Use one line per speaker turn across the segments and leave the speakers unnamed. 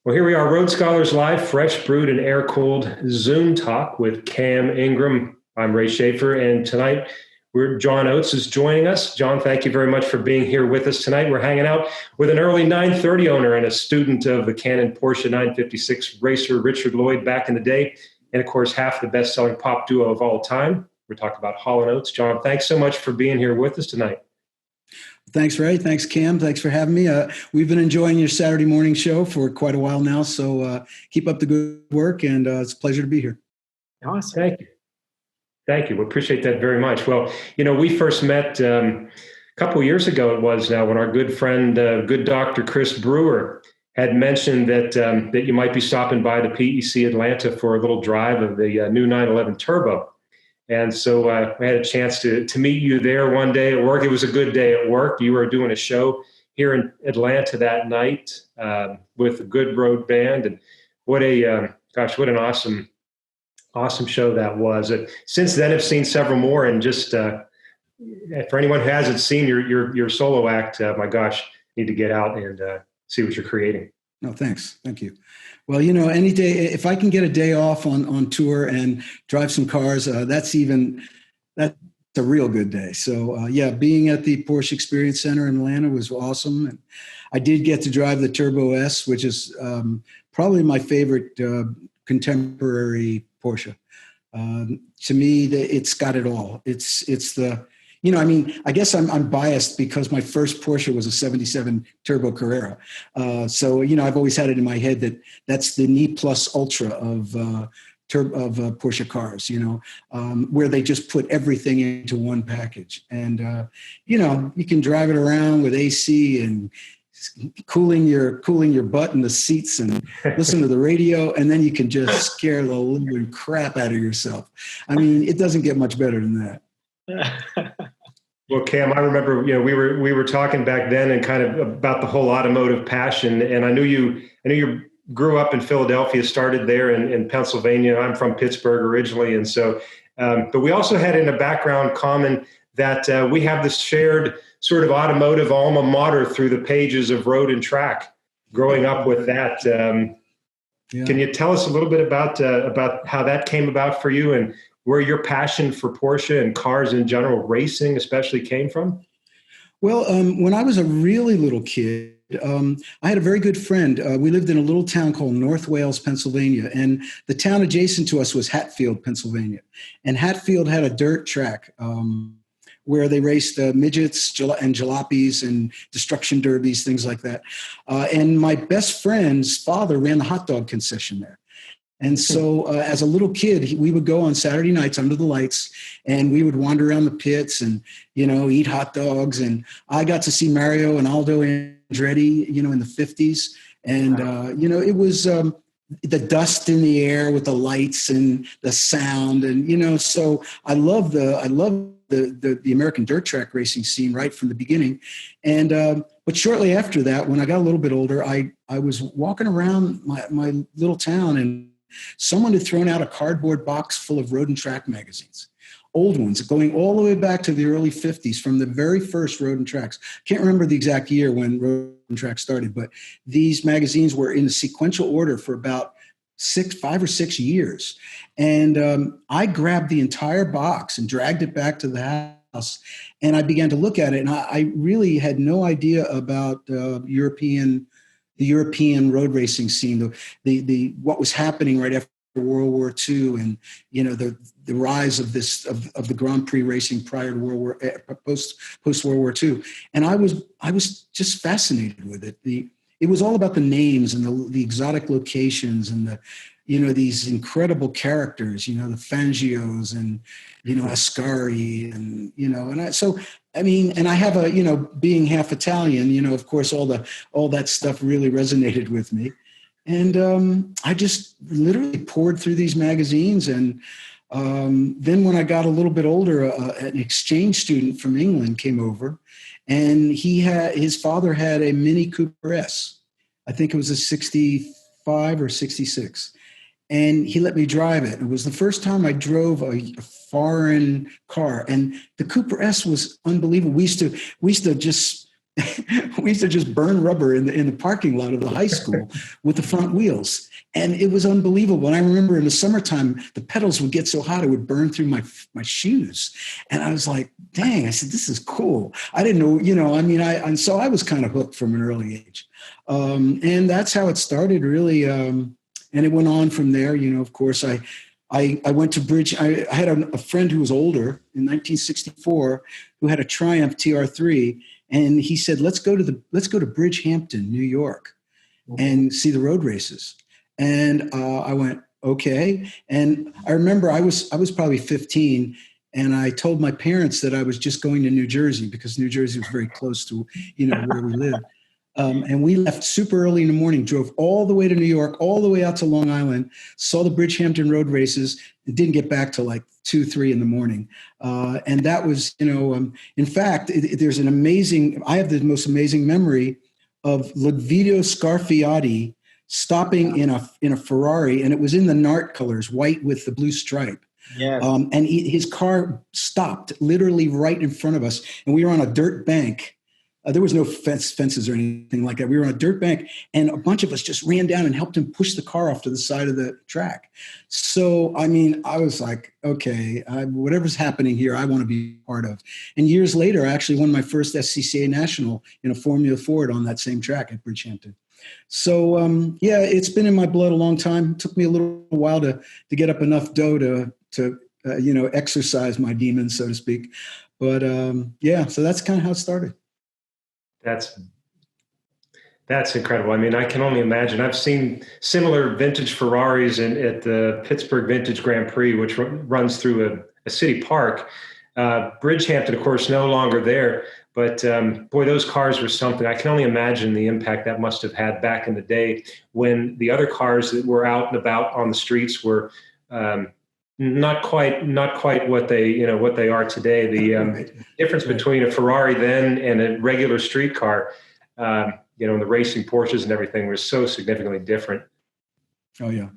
Well, here we are, Road Scholars Live, fresh brewed and air-cooled Zoom talk with Cam Ingram. I'm Ray Schaefer, and tonight John Oates is joining us. John, thank you very much for being here with us tonight. We're hanging out with an early 930 owner and a student of the Canon Porsche 956 racer, Richard Lloyd, back in the day, and of course, half the best-selling pop duo of all time. We're talking about Hall Oates. John, thanks so much for being here with us tonight.
Thanks, Ray. Thanks, Cam. Thanks for having me. We've been enjoying your Saturday morning show for quite a while now, so keep up the good work, and it's a pleasure to be here.
Awesome. Thank you. Thank you. We appreciate that very much. Well, we first met a couple of years ago, it was now, when our good friend, good Dr. Chris Brewer had mentioned that you might be stopping by the PEC Atlanta for a little drive of the new 911 Turbo. And so I had a chance to meet you there one day at work. It was a good day at work. You were doing a show here in Atlanta that night with a good road band. And what an awesome show that was. Since then, I've seen several more. And just for anyone who hasn't seen your solo act, my gosh, you need to get out and see what you're creating.
No, thanks. Thank you. Well, any day, if I can get a day off on tour and drive some cars, that's a real good day. So being at the Porsche Experience Center in Atlanta was awesome. And I did get to drive the Turbo S, which is probably my favorite contemporary Porsche. To me, it's got it all. It's the, I guess I'm biased because my first Porsche was a 77 Turbo Carrera. So I've always had it in my head that that's the knee plus ultra of Porsche cars, where they just put everything into one package. And, you can drive it around with AC and cooling your butt in the seats and listen to the radio, and then you can just scare the living crap out of yourself. I mean, it doesn't get much better than that.
Well, Cam, I remember, we were talking back then and kind of about the whole automotive passion. And I knew you grew up in Philadelphia, started there in Pennsylvania. I'm from Pittsburgh originally. And so, but we also had in a background common that we have this shared sort of automotive alma mater through the pages of Road and Track, growing up with that. Can you tell us a little bit about how that came about for you and where your passion for Porsche and cars in general, racing especially, came from?
Well, when I was a really little kid, I had a very good friend. We lived in a little town called North Wales, Pennsylvania, and the town adjacent to us was Hatfield, Pennsylvania. And Hatfield had a dirt track where they raced midgets and jalopies and destruction derbies, things like that. And my best friend's father ran the hot dog concession there. And so as a little kid, we would go on Saturday nights under the lights and we would wander around the pits and, eat hot dogs. And I got to see Mario and Aldo Andretti, in the 50s. And, it was the dust in the air with the lights and the sound. And, so I love the American dirt track racing scene right from the beginning. And, but shortly after that, when I got a little bit older, I was walking around my little town and someone had thrown out a cardboard box full of Road and Track magazines, old ones, going all the way back to the early 50s, from the very first Road and Tracks. Can't remember the exact year when Road and Track started, but these magazines were in a sequential order for about 5 or 6 years. And I grabbed the entire box and dragged it back to the house, and I began to look at it, and I really had no idea about the European road racing scene, the what was happening right after World War II, and the rise of the Grand Prix racing prior to post World War II, and I was just fascinated with it. It was all about the names and the exotic locations and the these incredible characters, the Fangios and Ascari and and I have a being half Italian, of course all that stuff really resonated with me, and I just literally poured through these magazines. And then when I got a little bit older, an exchange student from England came over, and his father had a Mini Cooper S. I think it was a 65 or 66. And he let me drive it. It was the first time I drove a foreign car, and the Cooper S was unbelievable. We used to just we used to just burn rubber in the parking lot of the high school with the front wheels. And it was unbelievable. And I remember in the summertime, the pedals would get so hot, it would burn through my shoes. And I was like, dang, I said, this is cool. I didn't know, and so I was kind of hooked from an early age. And that's how it started, really. And it went on from there. Of course, I went to Bridge. I had a friend who was older in 1964 who had a Triumph TR3. And he said, let's go to Bridgehampton, New York, and see the road races. And I went, okay. And I remember I was probably 15, and I told my parents that I was just going to New Jersey because New Jersey was very close to, where we lived. And we left super early in the morning, drove all the way to New York, all the way out to Long Island, saw the Bridgehampton road races, and didn't get back till like 2, 3 in the morning. And that was, in fact, there's I have the most amazing memory of Livido Scarfiati stopping in a Ferrari, and it was in the Nart colors, white with the blue stripe.
Yeah.
And his car stopped literally right in front of us, and we were on a dirt bank. There was no fences or anything like that. We were on a dirt bank, and a bunch of us just ran down and helped him push the car off to the side of the track. So, I was like, okay, whatever's happening here, I want to be part of. And years later, I actually won my first SCCA National in a Formula Ford on that same track at Bridgehampton. So, it's been in my blood a long time. It took me a little while to get up enough dough to exercise my demons, so to speak. But, so that's kind of how it started.
That's incredible. I can only imagine. I've seen similar vintage Ferraris at the Pittsburgh Vintage Grand Prix, which runs through a city park. Bridgehampton, of course, no longer there. But boy, those cars were something. I can only imagine the impact that must have had back in the day when the other cars that were out and about on the streets were not quite what they are today. The difference between a Ferrari then and a regular street car, and the racing Porsches and everything was so significantly different.
Oh yeah,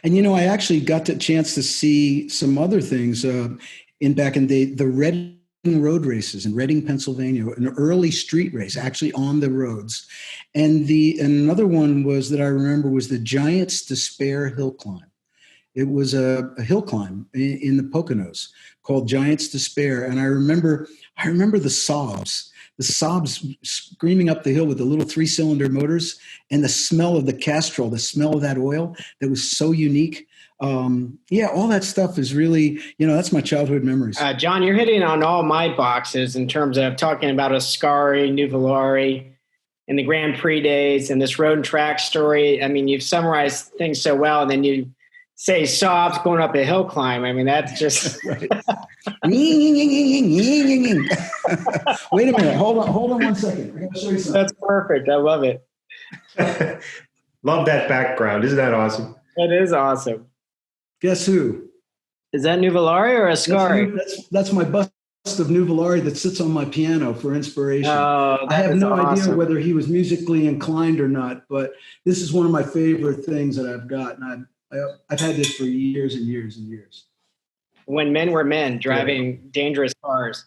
and I actually got the chance to see some other things back in the Reading road races in Reading, Pennsylvania, an early street race actually on the roads, and another one was that I remember was the Giants Despair Hill Climb. It was a hill climb in the Poconos called Giants Despair. And I remember the Saabs screaming up the hill with the little 3-cylinder motors and the smell of the Castrol, the smell of that oil that was so unique. All that stuff is really, that's my childhood memories.
John, you're hitting on all my boxes in terms of talking about Ascari, Nuvolari, and the Grand Prix days and this road and track story. You've summarized things so well, and then you say Saabs going up a hill climb. That's just
right. Wait a minute. Hold on 1 second. I gotta show you something.
That's perfect. I love it.
Love that background. Isn't that awesome?
That is awesome.
Guess who?
Is that Nuvolari or Ascari?
That's my bust of Nuvolari that sits on my piano for inspiration.
Oh,
I have no
awesome.
idea whether he was musically inclined or not, but this is one of my favorite things that I've got, and I've had this for years and years and years.
When men were men, driving dangerous cars.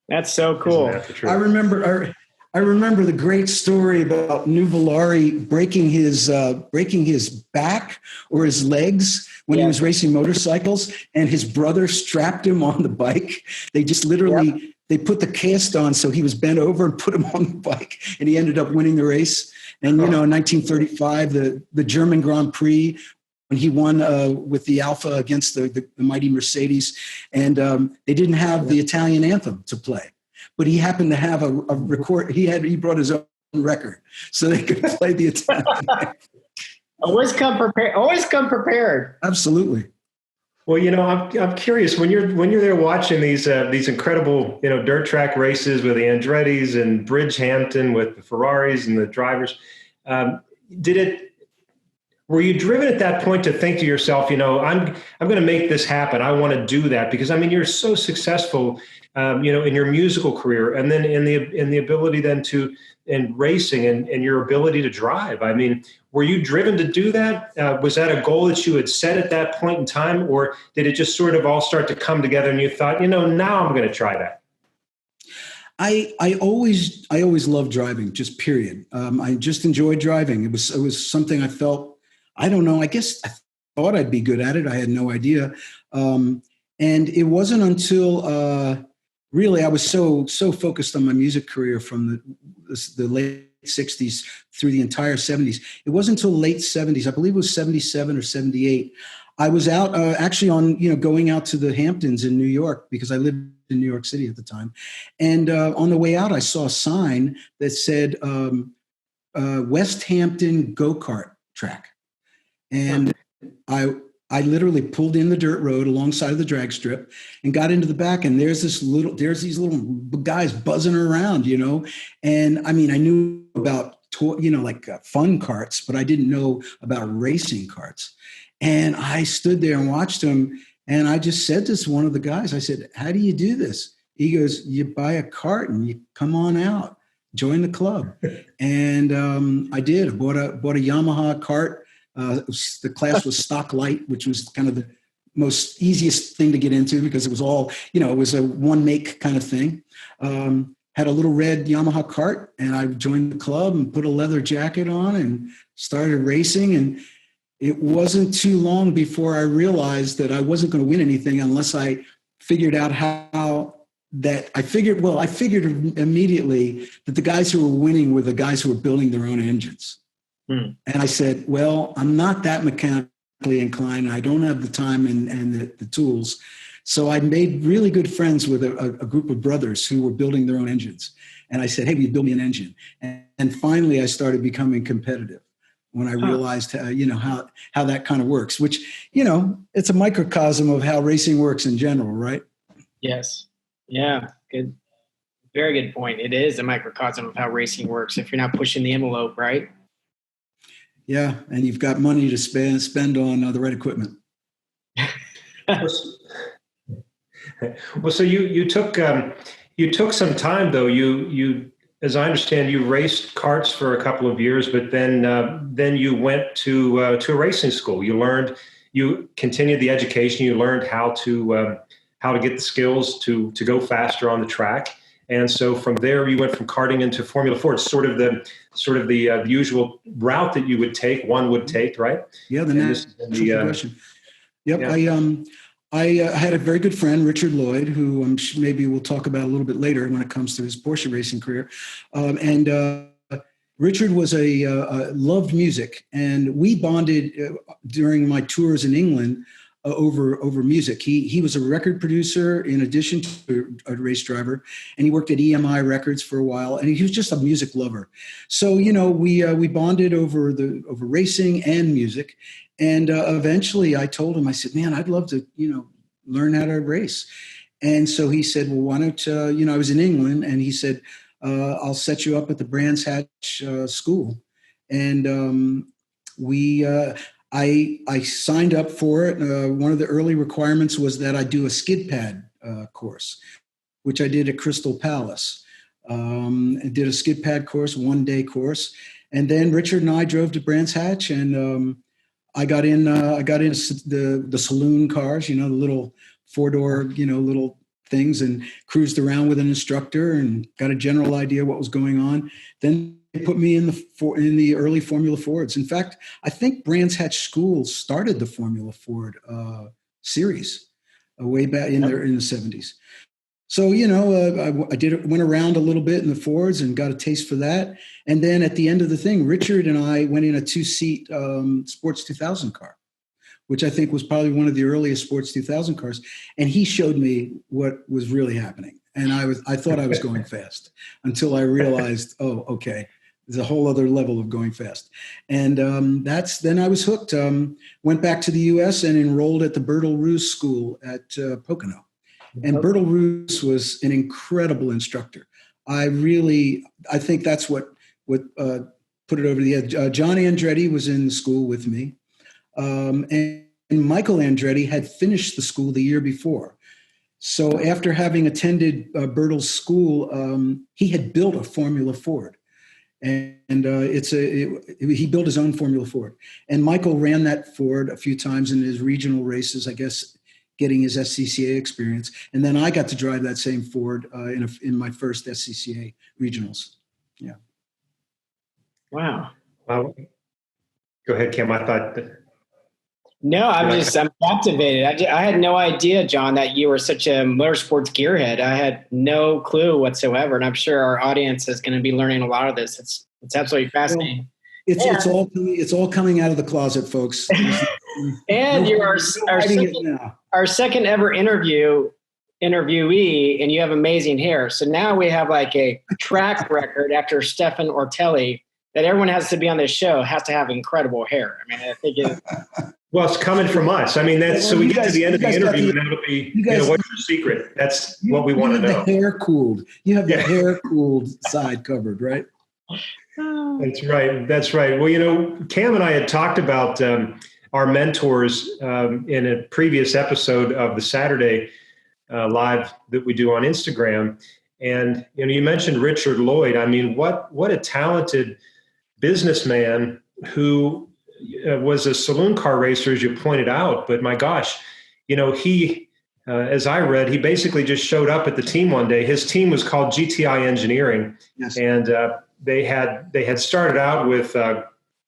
That's so cool.
I remember the great story about Nuvolari breaking his back or his legs when he was racing motorcycles, and his brother strapped him on the bike. They just literally they put the cast on so he was bent over and put him on the bike, and he ended up winning the race. And, in 1935, the German Grand Prix, when he won with the Alfa against the mighty Mercedes, and they didn't have the Italian anthem to play. But he happened to have a record. He brought his own record so they could play the Italian anthem.
Always come prepared.
Absolutely.
Well, I'm curious when you're there watching these incredible dirt track races with the Andrettis and Bridgehampton with the Ferraris and the drivers. Were you driven at that point to think to yourself, I'm going to make this happen. I want to do that because you're so successful, in your musical career, and then in the ability then in racing and your ability to drive. Were you driven to do that? Was that a goal that you had set at that point in time, or did it just sort of all start to come together and you thought, now I'm going to try that?
I always loved driving, just period. I just enjoyed driving. It was something I felt, I don't know, I guess I thought I'd be good at it. I had no idea. And it wasn't until really I was so focused on my music career from the late 60s through the entire 70s. It wasn't until late 70s, I believe it was 77 or 78. I was out actually on, going out to the Hamptons in New York because I lived in New York City at the time. And on the way out, I saw a sign that said West Hampton go-kart track. And I literally pulled in the dirt road alongside of the drag strip and got into the back. And there's these little guys buzzing around, And I mean, I knew about, fun carts, but I didn't know about racing carts. And I stood there and watched them. And I just said to one of the guys, I said, how do you do this? He goes, you buy a cart and you come on out, join the club. And I did. I bought a Yamaha cart. The class was stock light, which was kind of the most easiest thing to get into because it was all, it was a one make kind of thing. Had a little red Yamaha cart and I joined the club and put a leather jacket on and started racing. And it wasn't too long before I realized that I wasn't going to win anything unless I figured out I figured immediately that the guys who were winning were the guys who were building their own engines. And I said, well, I'm not that mechanically inclined. I don't have the time and the tools. So I made really good friends with a group of brothers who were building their own engines. And I said, hey, will you build me an engine? And finally, I started becoming competitive when I realized, how that kind of works, which, it's a microcosm of how racing works in general, right?
Yes. Yeah. Good. Very good point. It is a microcosm of how racing works if you're not pushing the envelope, right?
Yeah, and you've got money to spend on the right equipment.
Well, so you took some time though. You, as I understand, you raced karts for a couple of years, but then you went to a racing school. You continued the education. You learned how to get the skills to go faster on the track. And so from there, you went from karting into Formula Ford, sort of the usual route that you would take, right?
Yeah, the natural progression. Yep. Yeah. I had a very good friend, Richard Lloyd, who maybe we'll talk about a little bit later when it comes to his Porsche racing career. Richard was loved music, and we bonded during my tours in England over music. He was a record producer in addition to a race driver, and he worked at EMI Records for a while, and he was just a music lover. So, we bonded over racing and music. And eventually I told him, I said, man, I'd love to, learn how to race. And so he said, well, why don't, I was in England, and he said, I'll set you up at the Brands Hatch school. And I signed up for it. One of the early requirements was that I do a skid pad course, which I did at Crystal Palace. I did a skid pad course, 1-day course. And then Richard and I drove to Brands Hatch, and I got in the saloon cars, the little 4-door, little things, and cruised around with an instructor and got a general idea what was going on. Then they put me in the early Formula Fords. In fact, I think Brands Hatch School started the Formula Ford series way back in the 70s. So, I went around a little bit in the Fords and got a taste for that. And then at the end of the thing, Richard and I went in a 2-seat Sports 2000 car, which I think was probably one of the earliest Sports 2000 cars. And he showed me what was really happening. And I thought I was going fast until I realized, oh, okay, there's a whole other level of going fast. And then I was hooked. Went back to the U.S. and enrolled at the Bertil Roos School at Pocono. And Bertil Roos was an incredible instructor. I think that's what put it over the edge. Johnny Andretti was in the school with me. And Michael Andretti had finished the school the year before. So after having attended Bertil's school, he had built a Formula Ford. And he built his own Formula Ford. And Michael ran that Ford a few times in his regional races, I guess, getting his SCCA experience. And then I got to drive that same Ford in my first SCCA regionals. Yeah.
Wow.
Well, go ahead, Kim. I thought.
No, I'm captivated. I had no idea, John, that you were such a motorsports gearhead. I had no clue whatsoever, and I'm sure our audience is going to be learning a lot of this. It's absolutely fascinating.
It's all coming out of the closet, folks.
And you are our second ever interviewee, and you have amazing hair. So now we have like a track record after Stefan Ortelli that everyone has to be on this show has to have incredible hair. I mean, I think
well, it's coming from us. I mean, so we get to the end of the interview, and that'll be, what's your secret? That's what we want to know.
The hair cooled. You have the hair cooled side covered, right?
That's right. That's right. Well, Cam and I had talked about our mentors in a previous episode of the Saturday live that we do on Instagram. And, you mentioned Richard Lloyd. I mean, what a talented businessman who was a saloon car racer, as you pointed out. But my gosh, he, as I read, he basically just showed up at the team one day. His team was called GTI Engineering. Yes. And they had started out with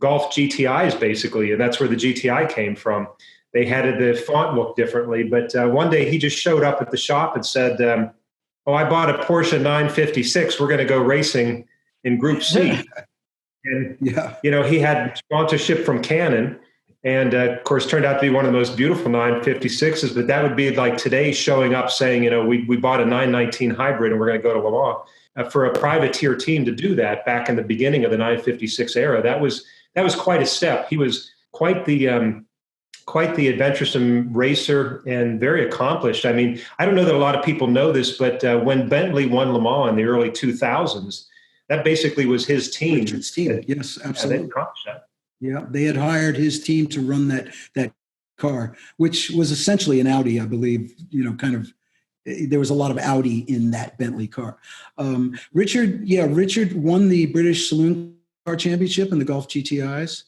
Golf GTIs, basically, and that's where the GTI came from. They had the font look differently. But one day he just showed up at the shop and said, oh, I bought a Porsche 956. We're going to go racing in Group C. And, he had sponsorship from Canon. And, of course, turned out to be one of the most beautiful 956s. But that would be like today showing up saying, we bought a 919 hybrid and we're going to go to Le Mans. For a privateer team to do that back in the beginning of the 956 era, that was quite a step. He was quite the adventuresome racer and very accomplished. I mean, I don't know that a lot of people know this, but when Bentley won Le Mans in the early 2000s, that basically was his team.
Richard's team, yes, absolutely.
Yeah,
they had hired his team to run that car, which was essentially an Audi, I believe. There was a lot of Audi in that Bentley car. Richard won the British Saloon Car Championship in the Golf GTIs.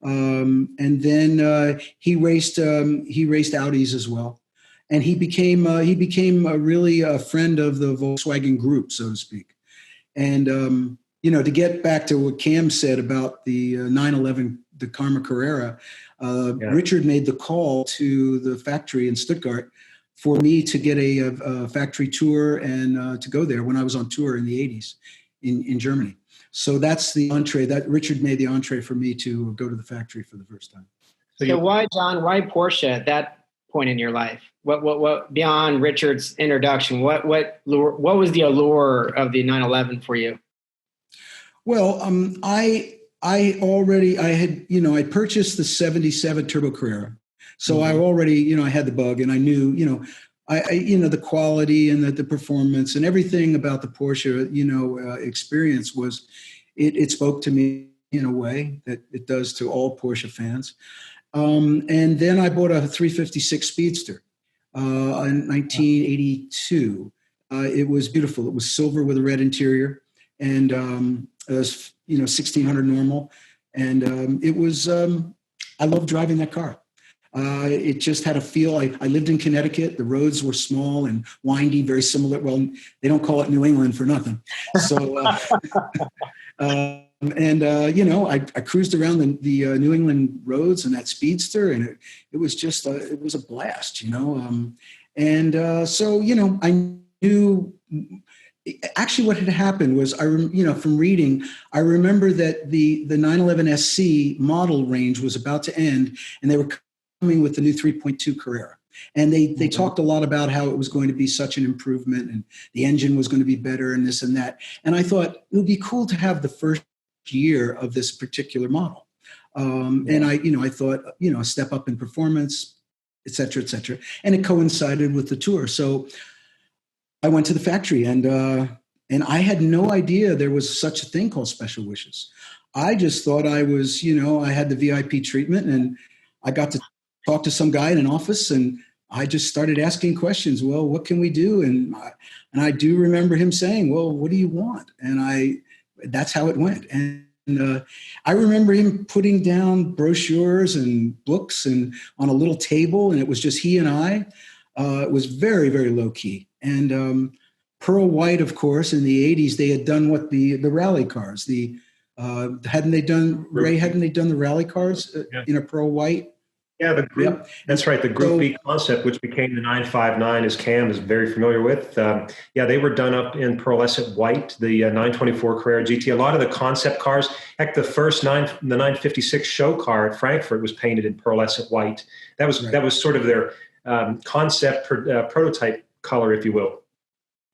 And then he raced Audis as well, and he became really a friend of the Volkswagen Group, so to speak. And to get back to what Cam said about the 911, the Karma Carrera, Richard made the call to the factory in Stuttgart for me to get a factory tour and to go there when I was on tour in the 80s in Germany. So that's the entree that Richard made the entree for me to go to the factory for the first time.
So why, John, why Porsche at that point in your life? What beyond Richard's introduction, what was the allure of the 911 for you? Well,
I purchased the 77 Turbo Carrera. So I already, I had the bug and I knew, the quality and the performance and everything about the Porsche, experience was, it spoke to me in a way that it does to all Porsche fans. And then I bought a 356 Speedster in 1982. It was beautiful. It was silver with a red interior, and it was 1600 normal. And it was, I loved driving that car. It just had a feel. I lived in Connecticut. The roads were small and windy, very similar. Well, they don't call it New England for nothing. So, I cruised around the New England roads in that Speedster, and it was just it was a blast, I knew. Actually, what had happened was, from reading, I remember that the 911 SC model range was about to end, and they were coming with the new 3.2 Carrera. And they talked a lot about how it was going to be such an improvement and the engine was going to be better and this and that. And I thought it would be cool to have the first year of this particular model. And I thought, a step up in performance, et cetera, et cetera. And it coincided with the tour. So I went to the factory and I had no idea there was such a thing called special wishes. I just thought I was, I had the VIP treatment, and I got to talk to some guy in an office, and I just started asking questions. Well, what can we do? And I do remember him saying, well, what do you want? And that's how it went. And I remember him putting down brochures and books and on a little table, and it was just he and I. It was very, very low key. And pearl white, of course, in the 80s, they had done what the rally cars, hadn't they done the rally cars in a pearl white?
Yeah, the group.
Yep.
That's right. The Group B concept, which became the 959, as Cam is very familiar with. They were done up in pearlescent white. The 924 Carrera GT. A lot of the concept cars, heck, the 956 show car at Frankfurt was painted in pearlescent white. That was sort of their concept prototype color, if you will.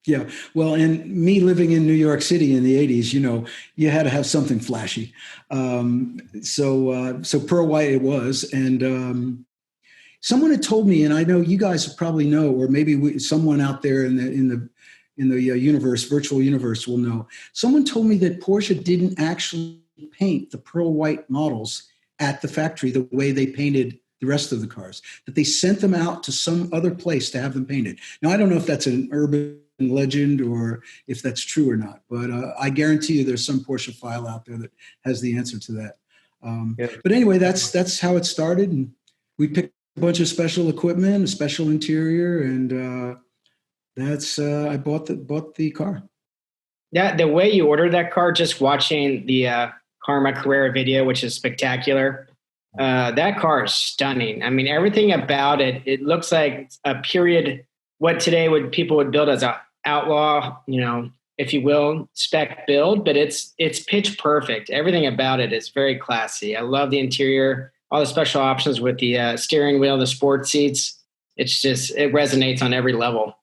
Yeah. Well, and me living in New York City in the 80s, you had to have something flashy. So pearl white it was. And someone had told me, and I know you guys probably know, or maybe someone out there in the universe, virtual universe will know. Someone told me that Porsche didn't actually paint the pearl white models at the factory the way they painted the rest of the cars, that they sent them out to some other place to have them painted. Now, I don't know if that's an urban legend or if that's true or not, but I guarantee you there's some Porsche file out there that has the answer to that. But anyway, that's how it started, and we picked a bunch of special equipment, a special interior, and I bought the car.
Yeah, the way you ordered that car, just watching the Karma Carrera video, which is spectacular. That car is stunning. I mean, everything about it, it looks like a period, what today people would build as a outlaw, if you will, spec build, but it's pitch perfect. Everything about it is very classy. I love the interior, all the special options with the steering wheel, the sports seats. It resonates on every level.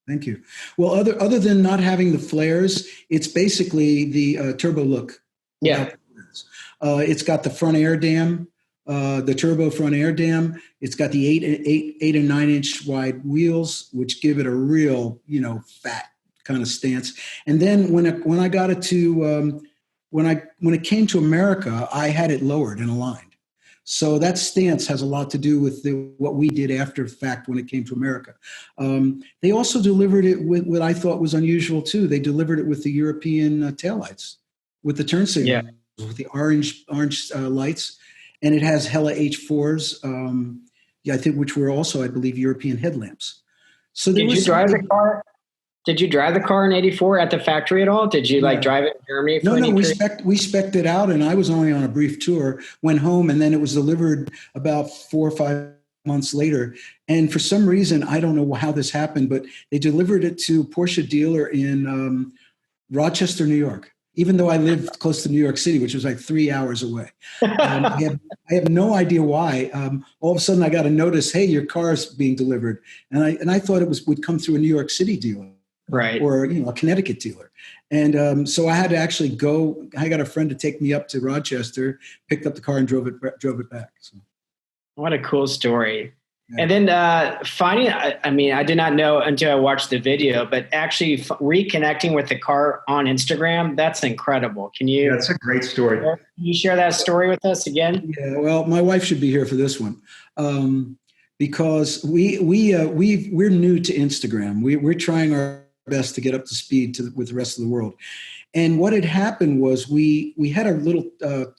Thank you. Well, other than not having the flares, it's basically the turbo look.
Yeah.
It's got the front air dam, the turbo front air dam. It's got the 8 and 9 inch wide wheels, which give it a real, fat kind of stance. And then when I got it to when it came to America, I had it lowered and aligned. So that stance has a lot to do with what we did after the fact when it came to America. They also delivered it with what I thought was unusual too. They delivered it with the European taillights, with the turn signals, with the orange lights, and it has Hella H4s. I think, which were also, I believe, European headlamps. So
did you drive the car? Did you drive the car in '84 at the factory at all? Did you drive it in Germany?
No. We spec'd it out, and I was only on a brief tour. Went home, and then it was delivered about 4 or 5 months later. And for some reason, I don't know how this happened, but they delivered it to a Porsche dealer in Rochester, New York. Even though I lived close to New York City, which was like 3 hours away. I have no idea why. All of a sudden, I got a notice, hey, your car is being delivered. And I thought it would come through a New York City dealer.
Right.
Or, a Connecticut dealer. And so I had to actually go. I got a friend to take me up to Rochester, picked up the car and drove it back. So.
What a cool story. Yeah. And then finding, I did not know until I watched the video, but actually reconnecting with the car on Instagram, that's incredible. Can you?
That's a great story.
Can you share that story with us again?
Yeah, well, my wife should be here for this one. Because we're new to Instagram. We're trying our best to get up to speed with the rest of the world. And what had happened was we had a little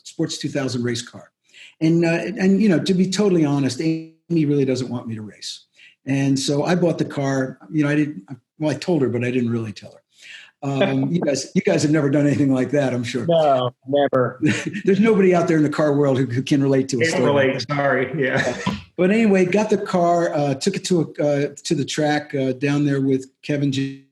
Sports 2000 race car. And to be totally honest, Aimee really doesn't want me to race. And so I bought the car. I told her, but I didn't really tell her. You guys have never done anything like that, I'm sure.
No, never.
There's nobody out there in the car world who can relate to it.
Can't relate, sorry, yeah.
But anyway, got the car, took it to the track down there with Kevin Jeanette.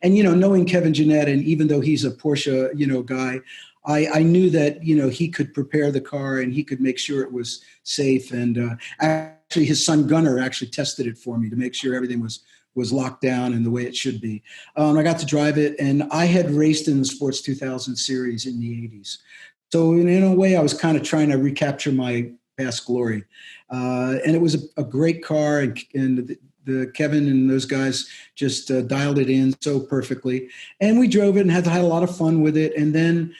Knowing Kevin Jeanette, and even though he's a Porsche, guy, I knew that, he could prepare the car and he could make sure it was safe. And actually, his son Gunnar actually tested it for me to make sure everything was locked down and the way it should be. I got to drive it, and I had raced in the Sports 2000 series in the 80s. So in a way, I was kind of trying to recapture my past glory. And it was a great car, and the Kevin and those guys just dialed it in so perfectly. And we drove it and had a lot of fun with it. And then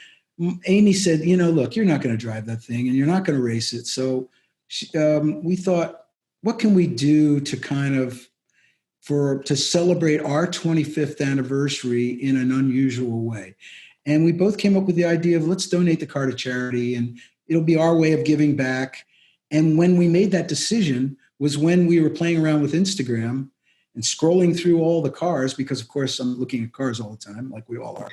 Aimee said, look, you're not going to drive that thing and you're not going to race it. So we thought, what can we do to to celebrate our 25th anniversary in an unusual way? And we both came up with the idea of, let's donate the car to charity, and it'll be our way of giving back. And when we made that decision, was when we were playing around with Instagram and scrolling through all the cars, because of course I'm looking at cars all the time, like we all are.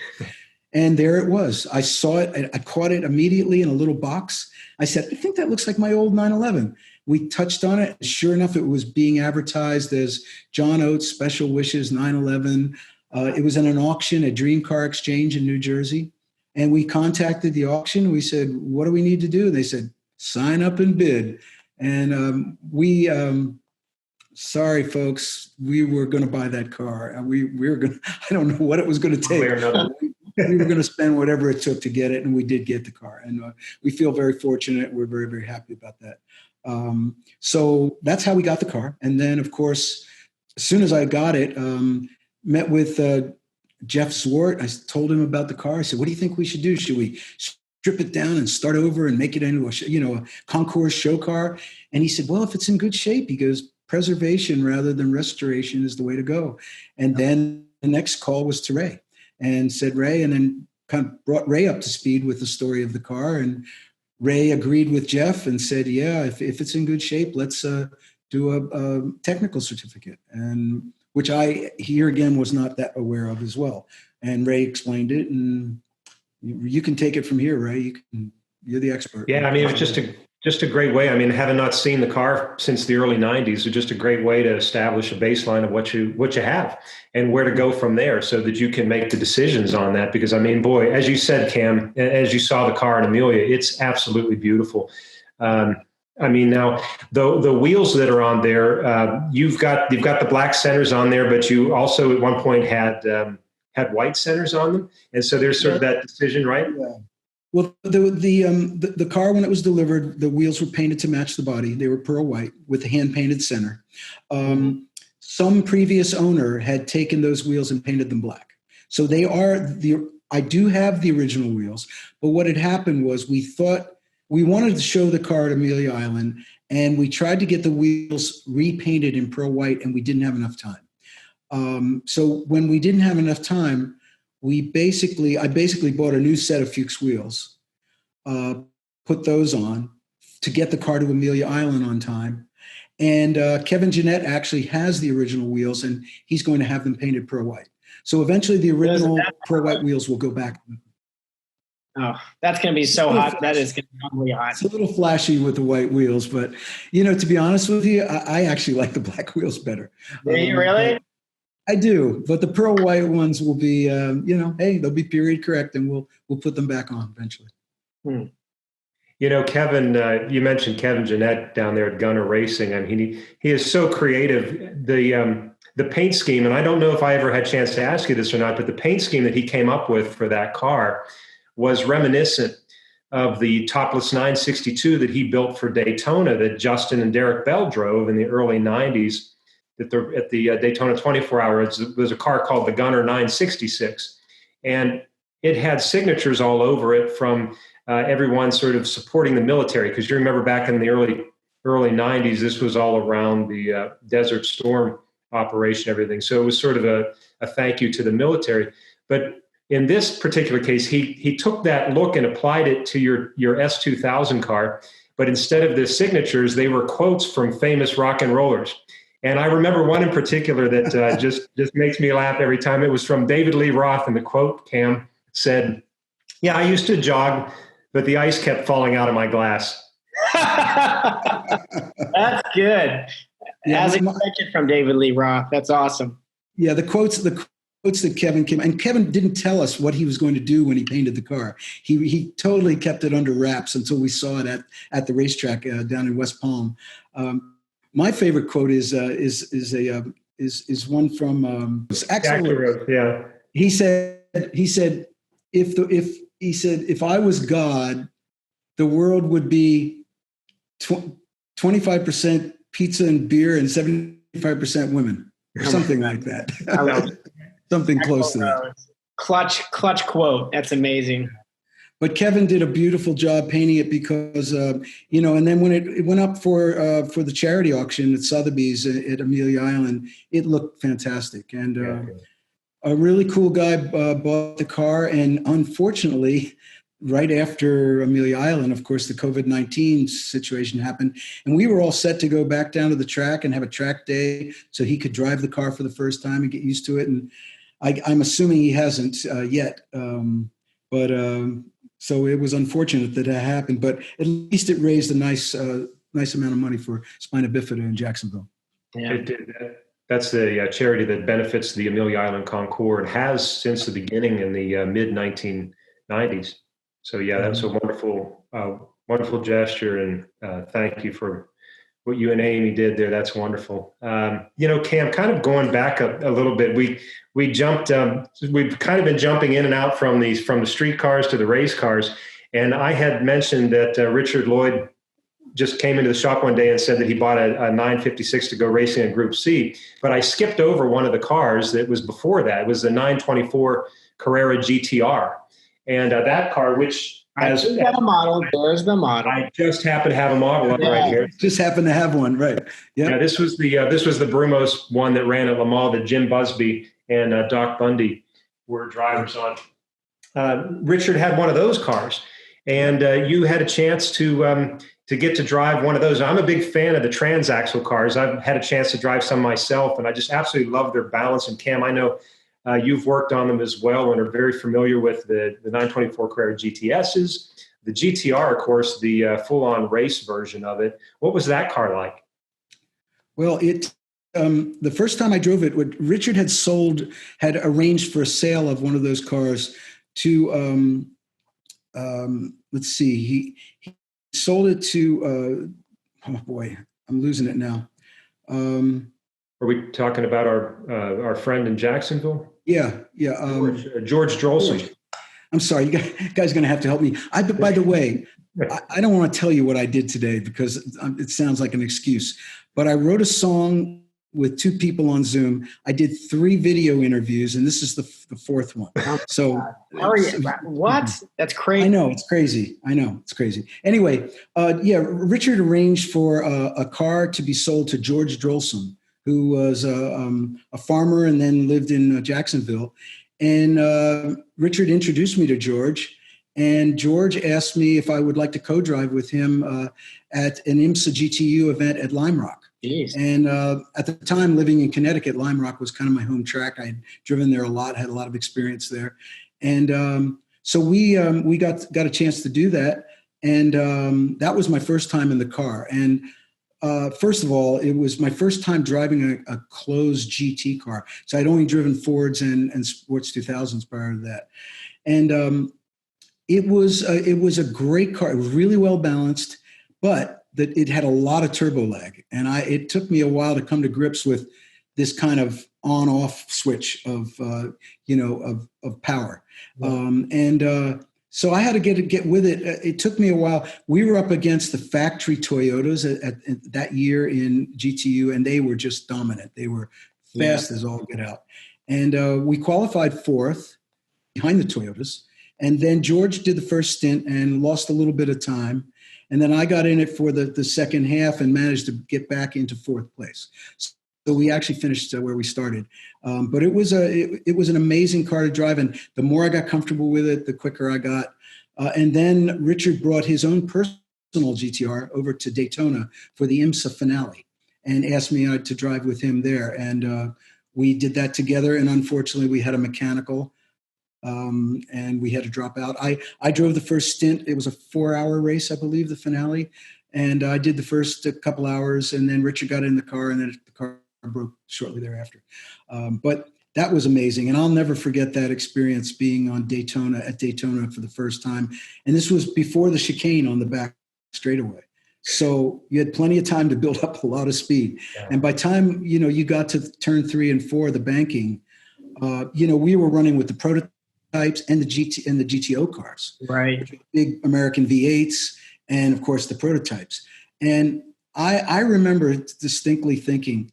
And there it was. I saw it. I caught it immediately in a little box. I said, I think that looks like my old 911. We touched on it. Sure enough, it was being advertised as John Oates Special Wishes 911. It was in an auction at Dream Car Exchange in New Jersey. And we contacted the auction. We said, what do we need to do? And they said, sign up and bid. And sorry, folks, we were going to buy that car. We were going to, I don't know what it was going to take. We were going to spend whatever it took to get it, and we did get the car. And we feel very fortunate. We're very, very happy about that. So that's how we got the car. And then, of course, as soon as I got it, met with Jeff Zwart. I told him about the car. I said, what do you think we should do? Should we strip it down and start over and make it into a concours show car? And he said, well, if it's in good shape, he goes, preservation rather than restoration is the way to go. And then the next call was to Ray, and said, Ray, and then kind of brought Ray up to speed with the story of the car. And Ray agreed with Jeff and said, yeah, if it's in good shape, let's do a technical certificate, and which I, here again, was not that aware of as well. And Ray explained it, and you can take it from here, Ray. You're the expert.
Yeah, I mean, it was just a great way. I mean, having not seen the car since the early 90s, it's just a great way to establish a baseline of what you have and where to go from there, so that you can make the decisions on that. Because I mean, boy, as you said, Cam, as you saw the car in Amelia, it's absolutely beautiful. I mean, now the wheels that are on there, you've got the black centers on there, but you also at one point had white centers on them, and so there's sort of that decision, right?
Yeah. Well, the car, when it was delivered, the wheels were painted to match the body. They were pearl white with a hand-painted center. Some previous owner had taken those wheels and painted them black. So I do have the original wheels, but what had happened was we wanted to show the car at Amelia Island, and we tried to get the wheels repainted in pearl white, and we didn't have enough time. So when we didn't have enough time, I basically bought a new set of Fuchs wheels, put those on to get the car to Amelia Island on time. And Kevin Jeanette actually has the original wheels, and he's going to have them painted pearl white. So eventually the original pearl white wheels will go back.
Oh, that's going to be so hot. That is going to be really hot.
It's a little flashy with the white wheels, but, to be honest with you, I actually like the black wheels better.
Do you really?
I do, but the pearl white ones will be, hey, they'll be period correct, and we'll put them back on eventually.
Kevin, you mentioned Kevin Jeanette down there at Gunner Racing. I mean, he is so creative. The paint scheme, and I don't know if I ever had a chance to ask you this or not, but the paint scheme that he came up with for that car was reminiscent of the topless 962 that he built for Daytona that Justin and Derek Bell drove in the early 90s. At the Daytona 24 Hours, there's a car called the Gunner 966. And it had signatures all over it from everyone sort of supporting the military. Because you remember back in the early 90s, this was all around the Desert Storm operation, everything. So it was sort of a thank you to the military. But in this particular case, he took that look and applied it to your S2000 car. But instead of the signatures, they were quotes from famous rock and rollers. And I remember one in particular that just makes me laugh every time. It was from David Lee Roth, and the quote, Cam, said, "Yeah, I used to jog, but the ice kept falling out of my glass."
That's good. As expected from David Lee Roth. That's awesome.
Yeah, the quotes that Kevin came, and Kevin didn't tell us what he was going to do when he painted the car. He totally kept it under wraps until we saw it at the racetrack down in West Palm. My favorite quote is one from Axl.
Yeah.
He said if I was God, the world would be 25% pizza and beer and 75% women, or something like that.
I love it.
Something close to that.
Clutch quote. That's amazing.
But Kevin did a beautiful job painting it because, and then when it went up for the charity auction at Sotheby's at Amelia Island, it looked fantastic. And a really cool guy bought the car. And unfortunately, right after Amelia Island, of course, the COVID-19 situation happened, and we were all set to go back down to the track and have a track day so he could drive the car for the first time and get used to it. And I'm assuming he hasn't yet, but so it was unfortunate that happened. But at least it raised a nice amount of money for spina bifida in Jacksonville.
Yeah.
It did. That's the charity that benefits the Amelia Island Concours and has since the beginning in the mid 1990s. So yeah, that's a wonderful gesture, and thank you for what you and Aimee did there. That's wonderful. Cam, kind of going back a little bit, we jumped. We've kind of been jumping in and out from the street cars to the race cars, and I had mentioned that Richard Lloyd just came into the shop one day and said that he bought a 956 to go racing in Group C, but I skipped over one of the cars that was before that. It was the 924 Carrera GTR. And that car, which has
a model, there's the model.
I just happen to have a model up right here.
Just happen to have one, right? Yep.
Yeah, this was the Brumos one that ran at Le Mans that Jim Busby and Doc Bundy were drivers on. Richard had one of those cars, and you had a chance to get to drive one of those. I'm a big fan of the transaxle cars. I've had a chance to drive some myself, and I just absolutely love their balance. And Cam, I know you've worked on them as well and are very familiar with the 924 Carrera GTSs, the GTR, of course, the full-on race version of it. What was that car like?
Well, the first time I drove it, what Richard had arranged for a sale of one of those cars to, let's see, he sold it to, oh boy, I'm losing it now.
Are we talking about our friend in Jacksonville?
Yeah.
George Drolson.
I'm sorry, you guys are going to have to help me. By the way, I don't want to tell you what I did today because it sounds like an excuse, but I wrote a song with 2 people on Zoom. I did 3 video interviews, and this is the 4th one. So,
what? That's crazy.
I know it's crazy. Anyway, Richard arranged for a car to be sold to George Drolson, who was a farmer and then lived in Jacksonville. And Richard introduced me to George, and George asked me if I would like to co-drive with him at an IMSA GTU event at Lime Rock.
Jeez.
And at the time, living in Connecticut, Lime Rock was kind of my home track. I had driven there a lot, had a lot of experience there. And so we got a chance to do that. And that was my first time in the car. And first of all, it was my first time driving a closed GT car. So I'd only driven Fords and Sports 2000s prior to that. And it was a great car. It was really well balanced, but that it had a lot of turbo lag. And it took me a while to come to grips with this kind of on-off switch of power. So I had to get with it. It took me a while. We were up against the factory Toyotas at that year in GTU, and they were just dominant. They were fast as all get out. And we qualified 4th behind the Toyotas. And then George did the first stint and lost a little bit of time. And then I got in it for the second half and managed to get back into 4th place. So we actually finished where we started. But it was an amazing car to drive. And the more I got comfortable with it, the quicker I got. And then Richard brought his own personal GTR over to Daytona for the IMSA finale and asked me to drive with him there. And we did that together. And unfortunately, we had a mechanical. And we had to drop out. I drove the first stint. It was a 4-hour race, I believe, the finale. And I did the first couple hours, and then Richard got in the car, and then the car broke shortly thereafter. But that was amazing. And I'll never forget that experience being at Daytona for the first time. And this was before the chicane on the back straightaway. So you had plenty of time to build up a lot of speed. Yeah. And by time, you got to turn 3 and 4, the banking, we were running with the prototypes and the GTO cars,
right?
Big American V8s, and of course the prototypes. And I remember distinctly thinking,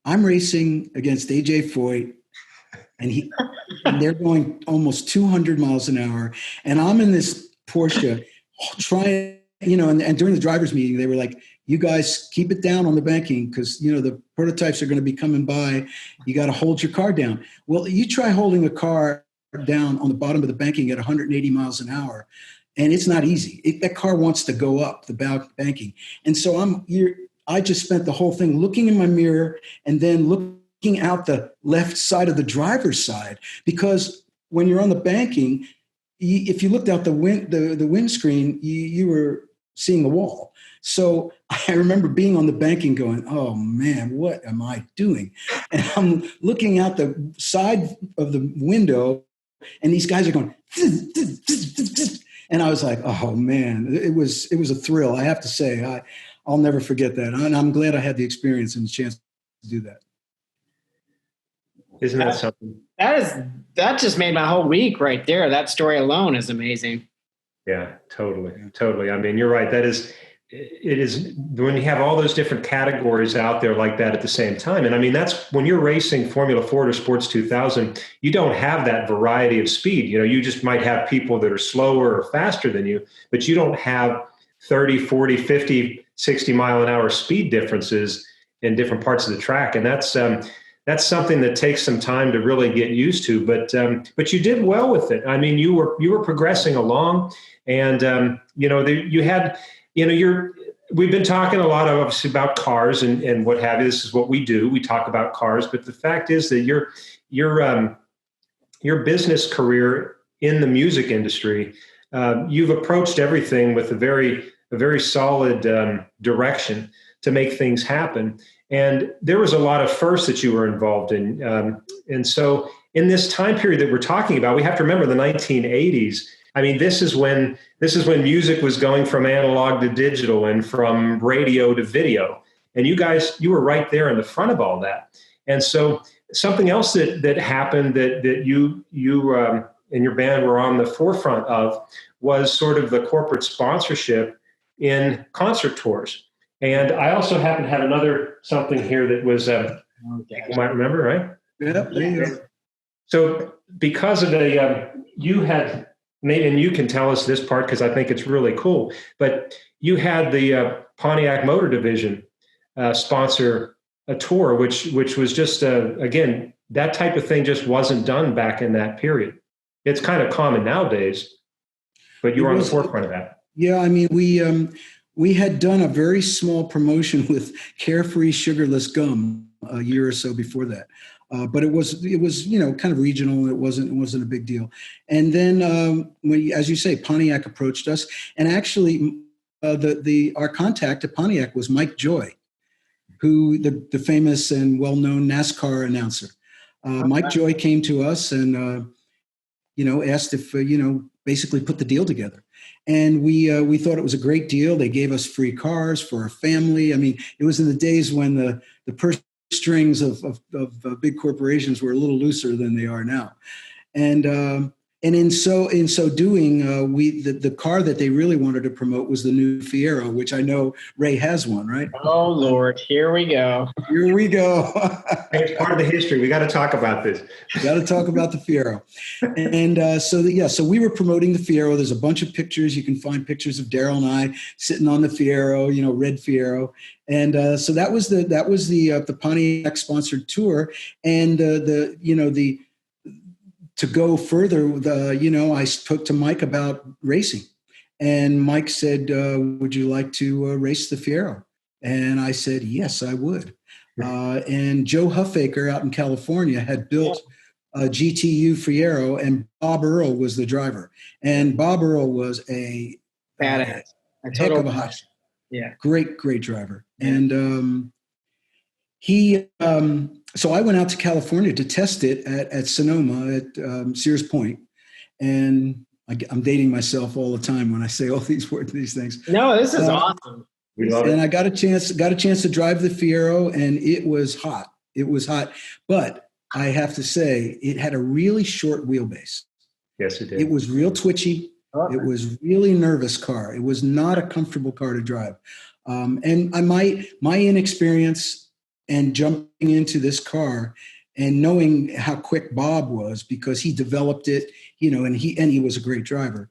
I'm racing against AJ Foyt, and they're going almost 200 miles an hour, and I'm in this Porsche trying, and during the drivers' meeting, they were like, you guys keep it down on the banking because, the prototypes are going to be coming by. You got to hold your car down. Well, you try holding a car down on the bottom of the banking at 180 miles an hour. And it's not easy. That car wants to go up the banking. And so I just spent the whole thing looking in my mirror and then looking out the left side of the driver's side, because when you're on the banking, if you looked out the windscreen, you were seeing the wall. So I remember being on the banking going, oh man, what am I doing? And I'm looking out the side of the window and these guys are going, and I was like, oh man, it was a thrill. I have to say, I'll never forget that. And I'm glad I had the experience and the chance to do that.
Isn't that something?
That just made my whole week right there. That story alone is amazing.
Yeah, totally. I mean, you're right. It is when you have all those different categories out there like that at the same time. And I mean, that's when you're racing Formula Ford or Sports 2000, you don't have that variety of speed. You know, you just might have people that are slower or faster than you, but you don't have 30, 40, 50, 60 mile an hour speed differences in different parts of the track. And that's something that takes some time to really get used to, but you did well with it. I mean, you were progressing along, and we've been talking a lot obviously about cars and what have you. This is what we do. We talk about cars, but the fact is that your business career in the music industry, you've approached everything with a very solid direction to make things happen. And there was a lot of firsts that you were involved in. And so in this time period that we're talking about, we have to remember the 1980s. I mean, this is when music was going from analog to digital and from radio to video. And you were right there in the front of all that. And so something else that happened that you and your band were on the forefront of was sort of the corporate sponsorship in concert tours. And I also happen to have another something here that was, you might remember, right?
Yeah, there you go.
So because of you had, maybe, and you can tell us this part because I think it's really cool, but you had the Pontiac Motor Division sponsor a tour, which was just, again, that type of thing just wasn't done back in that period. It's kind of common nowadays, but you were on the forefront of that.
Yeah, I mean, we had done a very small promotion with Carefree Sugarless Gum a year or so before that, but it was kind of regional. It wasn't a big deal. And then when, as you say, Pontiac approached us, and actually our contact at Pontiac was Mike Joy, who the famous and well-known NASCAR announcer. Mike Joy came to us and asked if basically put the deal together. And we thought it was a great deal. They gave us free cars for our family. I mean, it was in the days when the purse strings of big corporations were a little looser than they are now. And in so doing, the car that they really wanted to promote was the new Fiero, which I know Ray has one, right?
Oh Lord, here we go.
Here we go.
It's part of the history. We got to talk about this.
We got to talk about the Fiero. And so we were promoting the Fiero. There's a bunch of pictures. You can find pictures of Daryl and I sitting on the Fiero, red Fiero. And so that was the Pontiac sponsored tour, and to go further, I spoke to Mike about racing, and Mike said, would you like to race the Fiero? And I said, yes, I would. And Joe Huffaker out in California had built a GTU Fiero, and Bob Earl was the driver. And Bob Earl was a
badass,
heck of a hot shot.
Yeah.
Great driver. And so I went out to California to test it at Sonoma at Sears Point, and I'm dating myself all the time when I say all these things.
No, this is awesome.
We love
and
it.
I got a chance to drive the Fiero, and it was hot. It was hot, but I have to say it had a really short wheelbase.
Yes, it did.
It was real twitchy. Okay. It was really nervous car. It was not a comfortable car to drive, and my inexperience and jumping into this car and knowing how quick Bob was, because he developed it, and he was a great driver.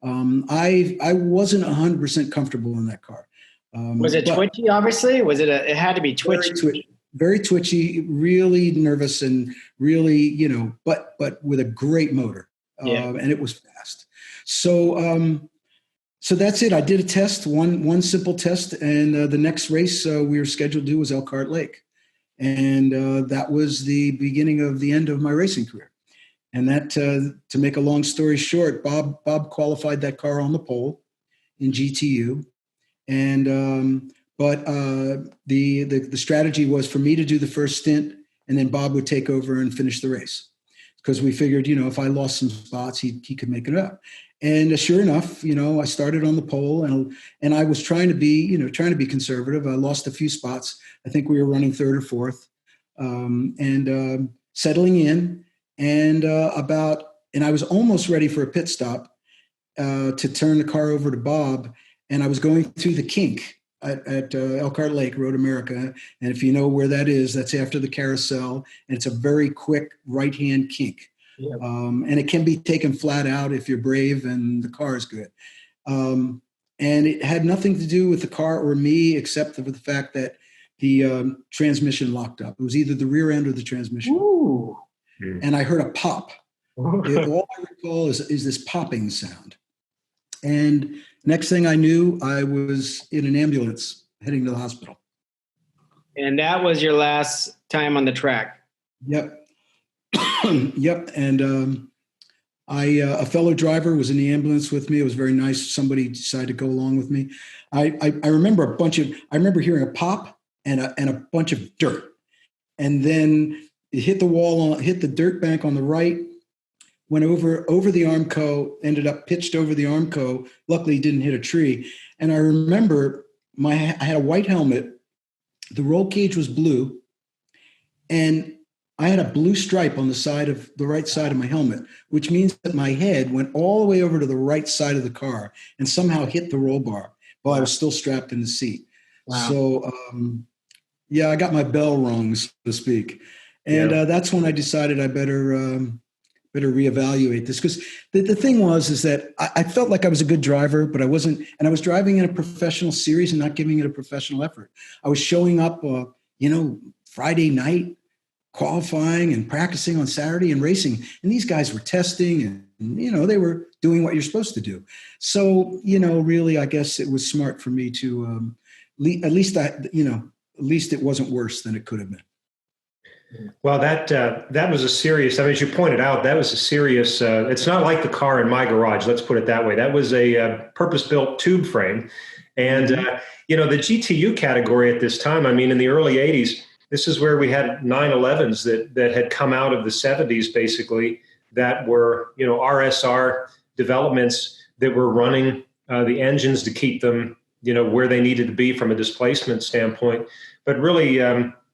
I wasn't 100% comfortable in that car.
Was it twitchy? Obviously, was it? It had to be twitchy.
very twitchy, really nervous, and really, but with a great motor. And it was fast. So that's it. I did a test, one simple test, and the next race we were scheduled to do was Elkhart Lake, and that was the beginning of the end of my racing career. And that, to make a long story short, Bob qualified that car on the pole in GTU, and but the strategy was for me to do the first stint, and then Bob would take over and finish the race, because we figured, if I lost some spots, he could make it up. And sure enough, I started on the pole, and I was trying to be conservative. I lost a few spots. I think we were running third or fourth, and settling in. And I was almost ready for a pit stop to turn the car over to Bob. And I was going through the kink at Elkhart Lake, Road America. And if you know where that is, that's after the carousel. And it's a very quick right-hand kink. Yep. And it can be taken flat out if you're brave and the car is good. And it had nothing to do with the car or me, except for the fact that the transmission locked up. It was either the rear end or the transmission.
Ooh.
And I heard a pop. All I recall is this popping sound. And next thing I knew, I was in an ambulance heading to the hospital.
And that was your last time on the track?
Yep. Yep. And a fellow driver was in the ambulance with me. It was very nice. Somebody decided to go along with me. I remember I remember hearing a pop and a bunch of dirt. And then it hit the wall, hit the dirt bank on the right, went over the Armco, ended up pitched over the Armco. Luckily, didn't hit a tree. And I remember I had a white helmet. The roll cage was blue, and I had a blue stripe on the right side of my helmet, which means that my head went all the way over to the right side of the car and somehow hit the roll bar while I was still strapped in the seat. Wow. So, I got my bell rung, so to speak. And that's when I decided I better reevaluate this, because the thing is that I felt like I was a good driver, but I wasn't, and I was driving in a professional series and not giving it a professional effort. I was showing up, Friday night, qualifying and practicing on Saturday and racing, and these guys were testing and they were doing what you're supposed to do. So really, I guess it was smart for me to at least it wasn't worse than it could have been.
Well, that was a serious, as you pointed out, that was a serious, it's not like the car in my garage, let's put it that way. That was a purpose-built tube frame. And, the GTU category at this time, in the early 80s, this is where we had 911s that had come out of the 70s, basically, that were, RSR developments that were running the engines to keep them, where they needed to be from a displacement standpoint. But really,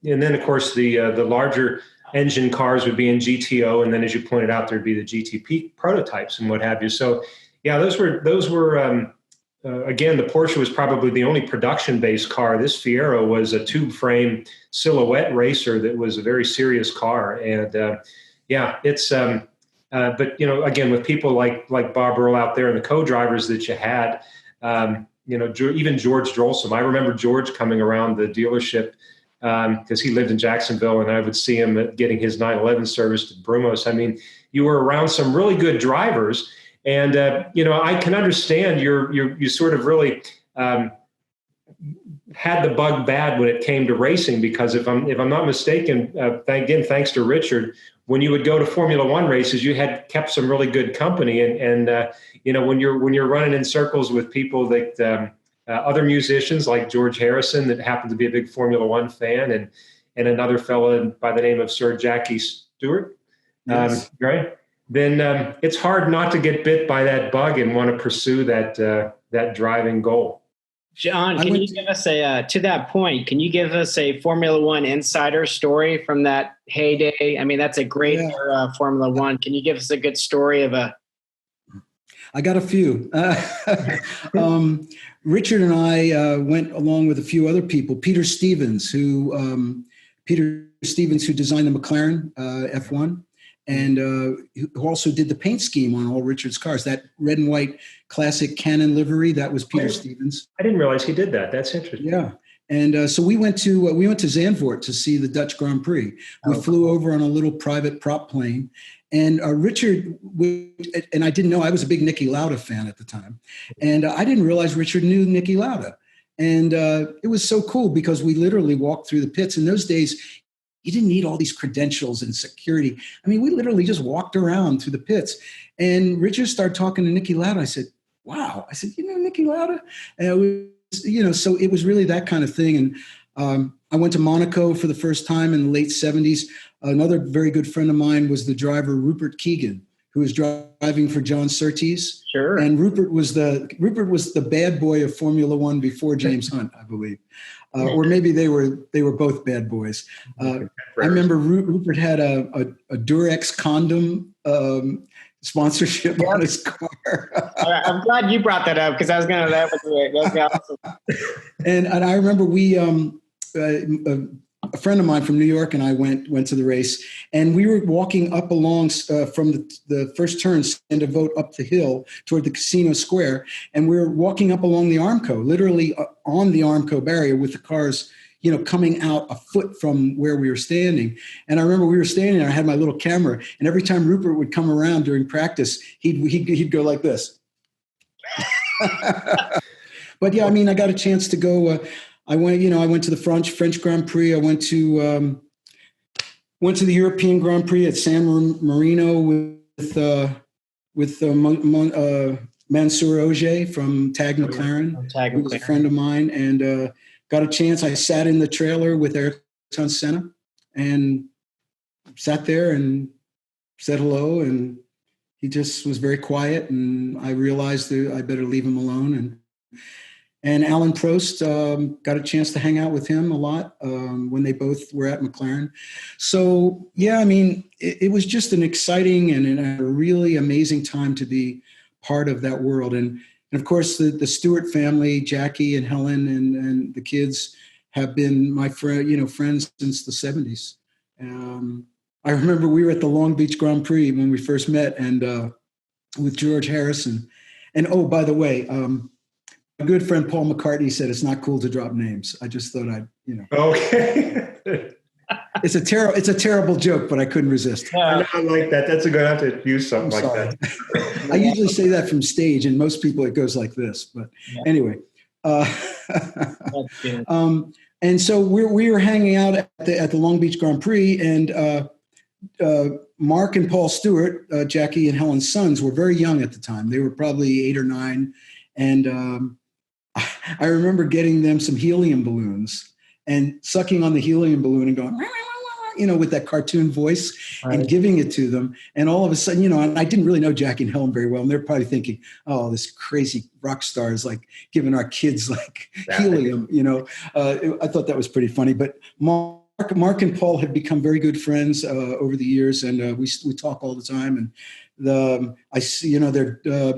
and then, of course, the larger engine cars would be in GTO, and then, as you pointed out, there'd be the GTP prototypes and what have you. So, those were again, the Porsche was probably the only production-based car. This Fiero was a tube frame silhouette racer that was a very serious car, and it's. But again, with people like Bob Earl out there and the co-drivers that you had, even George Drolsom. I remember George coming around the dealership. Because he lived in Jacksonville, and I would see him getting his 911 serviced at Brumos. You were around some really good drivers, and I can understand you sort of really had the bug bad when it came to racing, because if I'm not mistaken, thanks to Richard, when you would go to Formula One races, you had kept some really good company, and when you're running in circles with people that. Other musicians like George Harrison that happened to be a big Formula One fan, and another fellow by the name of Sir Jackie Stewart,
yes.
Right? Then it's hard not to get bit by that bug and want to pursue that driving goal.
John, can you give us to that point, can you give us a Formula One insider story from that heyday? That's a great era of Formula One. Can you give us a good story of
I got a few. Richard and I went along with a few other people. Peter Stevens, who designed the McLaren F1, and who also did the paint scheme on all Richard's cars. That red and white classic Cannon livery, that was Peter Stevens.
I didn't realize he did that. That's interesting.
Yeah. And so we went to Zandvoort to see the Dutch Grand Prix. We flew over on a little private prop plane. And Richard, and I didn't know, I was a big Niki Lauda fan at the time. And I didn't realize Richard knew Niki Lauda. And it was so cool because we literally walked through the pits. In those days, you didn't need all these credentials and security. I mean, we literally just walked around through the pits. And Richard started talking to Niki Lauda. I said, wow. I said, you know Niki Lauda? And it was, so it was really that kind of thing. And I went to Monaco for the first time in the late 70s. Another very good friend of mine was the driver Rupert Keegan, who was driving for John Surtees.
Sure.
And Rupert was the bad boy of Formula One before James Hunt, I believe. Or maybe they were both bad boys. I remember Rupert had a Durex condom sponsorship on his car.
I'm glad you brought that up because I was going to. That was awesome.
And I remember we a friend of mine from New York and I went to the race, and we were walking up along from the first turn and to vote up the hill toward the casino square, and we were walking up along the Armco, literally on the Armco barrier with the cars, coming out a foot from where we were standing. And I remember we were standing there, I had my little camera, and every time Rupert would come around during practice, he'd go like this. But yeah, I mean, I got a chance to go. I went to the French Grand Prix. I went to the European Grand Prix at San Marino with Mansour Ogier from Tag McLaren, who was a friend of mine, and got a chance. I sat in the trailer with Ayrton Senna and sat there and said hello, and he just was very quiet, and I realized that I better leave him alone. And Alan Prost, got a chance to hang out with him a lot when they both were at McLaren. So, yeah, I mean, it was just an exciting and a really amazing time to be part of that world. And of course, the Stewart family, Jackie and Helen and the kids have been my friends since the 70s. I remember we were at the Long Beach Grand Prix when we first met, and with George Harrison. And, oh, by the way, my good friend Paul McCartney said it's not cool to drop names. I just thought
Okay.
It's a terrible joke, but I couldn't resist.
Yeah. I like that. That's a good. I have to use something like that.
I usually say that from stage, and most people it goes like this. But anyway, and so we were hanging out at the Long Beach Grand Prix, and Mark and Paul Stewart, Jackie and Helen's sons, were very young at the time. They were probably 8 or 9, and I remember getting them some helium balloons and sucking on the helium balloon and going, with that cartoon voice, right, and giving it to them. And all of a sudden, and I didn't really know Jackie and Helen very well. And they're probably thinking, oh, this crazy rock star is like giving our kids like helium, I thought that was pretty funny. But Mark and Paul have become very good friends over the years. And we talk all the time. And I see,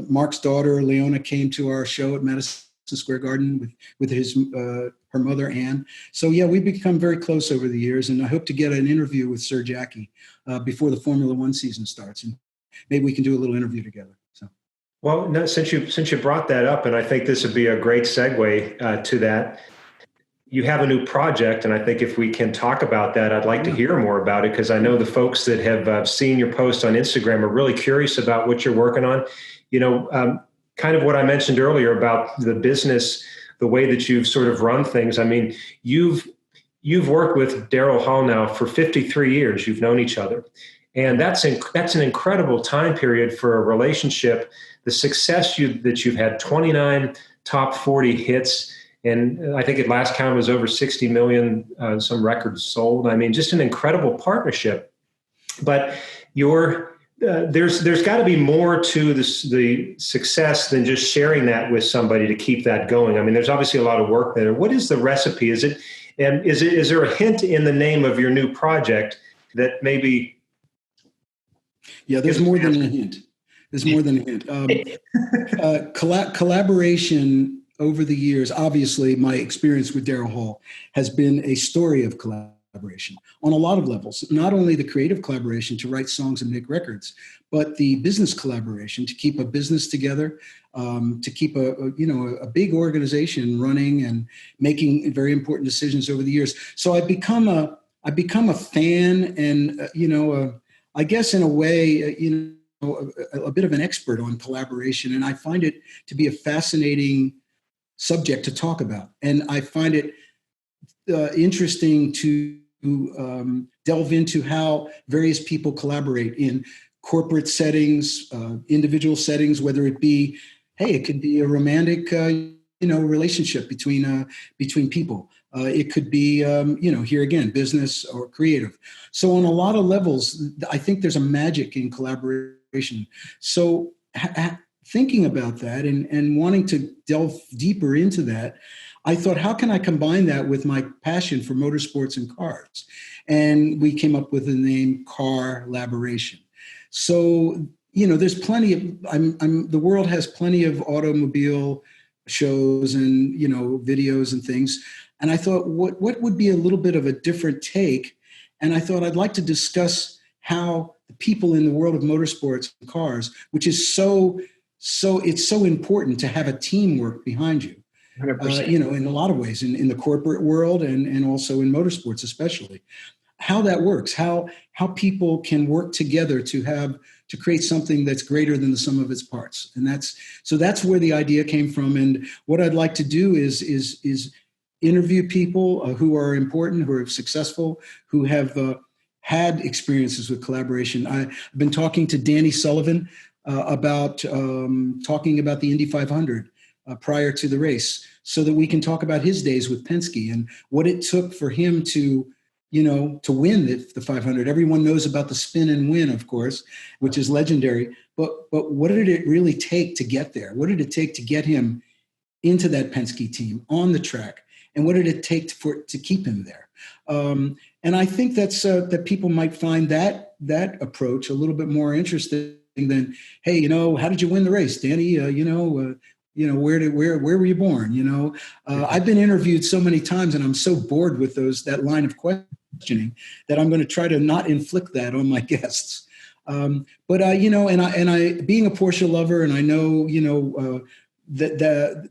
Mark's daughter, Leona, came to our show at Madison Square Garden with her mother, Anne. So yeah, we've become very close over the years, and I hope to get an interview with Sir Jackie before the Formula One season starts, and maybe we can do a little interview together. So,
well, no, since you brought that up, and I think this would be a great segue to that. You have a new project, and I think if we can talk about that, I'd like to hear more about it, because I know the folks that have seen your post on Instagram are really curious about what you're working on. Kind of what I mentioned earlier about the business, the way that you've sort of run things. I mean, you've worked with Daryl Hall now for 53 years. You've known each other. And that's an incredible time period for a relationship. The success that you've had, 29 top 40 hits. And I think at last count was over 60 million, some records sold. I mean, just an incredible partnership. But there's got to be more to the success than just sharing that with somebody to keep that going. I mean, there's obviously a lot of work there. What is the recipe? Is there a hint in the name of your new project that maybe?
Yeah, there's more than a hint. There's more than a hint. Collaboration over the years. Obviously, my experience with Daryl Hall has been a story of collaboration. collaboration on a lot of levels, not only the creative collaboration to write songs and make records, but the business collaboration to keep a business together, to keep a big organization running and making very important decisions over the years. So I've become a fan and, I guess in a way, a bit of an expert on collaboration. And I find it to be a fascinating subject to talk about. And I find it interesting to delve into how various people collaborate in corporate settings, individual settings, whether it be, it could be a romantic, relationship between people. It could be, here again, business or creative. So on a lot of levels, I think there's a magic in collaboration. So thinking about that and wanting to delve deeper into that, I thought, how can I combine that with my passion for motorsports and cars? And we came up with the name Carlaboration. So, there's plenty of, the world has plenty of automobile shows and, videos and things. And I thought, what would be a little bit of a different take? And I thought I'd like to discuss how the people in the world of motorsports and cars, which is it's so important to have a teamwork behind you. In a lot of ways, in the corporate world and also in motorsports, especially, how that works, how people can work together to create something that's greater than the sum of its parts. And that's where the idea came from. And what I'd like to do is interview people who are important, who are successful, who have had experiences with collaboration. I've been talking to Danny Sullivan about talking about the Indy 500 prior to the race, so that we can talk about his days with Penske and what it took for him to win the 500. Everyone knows about the spin and win, of course, which is legendary. But what did it really take to get there? What did it take to get him into that Penske team on the track? And what did it take to keep him there? And I think that people might find that approach a little bit more interesting than, hey, how did you win the race, Danny? Where were you born? I've been interviewed so many times, and I'm so bored with that line of questioning that I'm going to try to not inflict that on my guests. But I being a Porsche lover, and I know that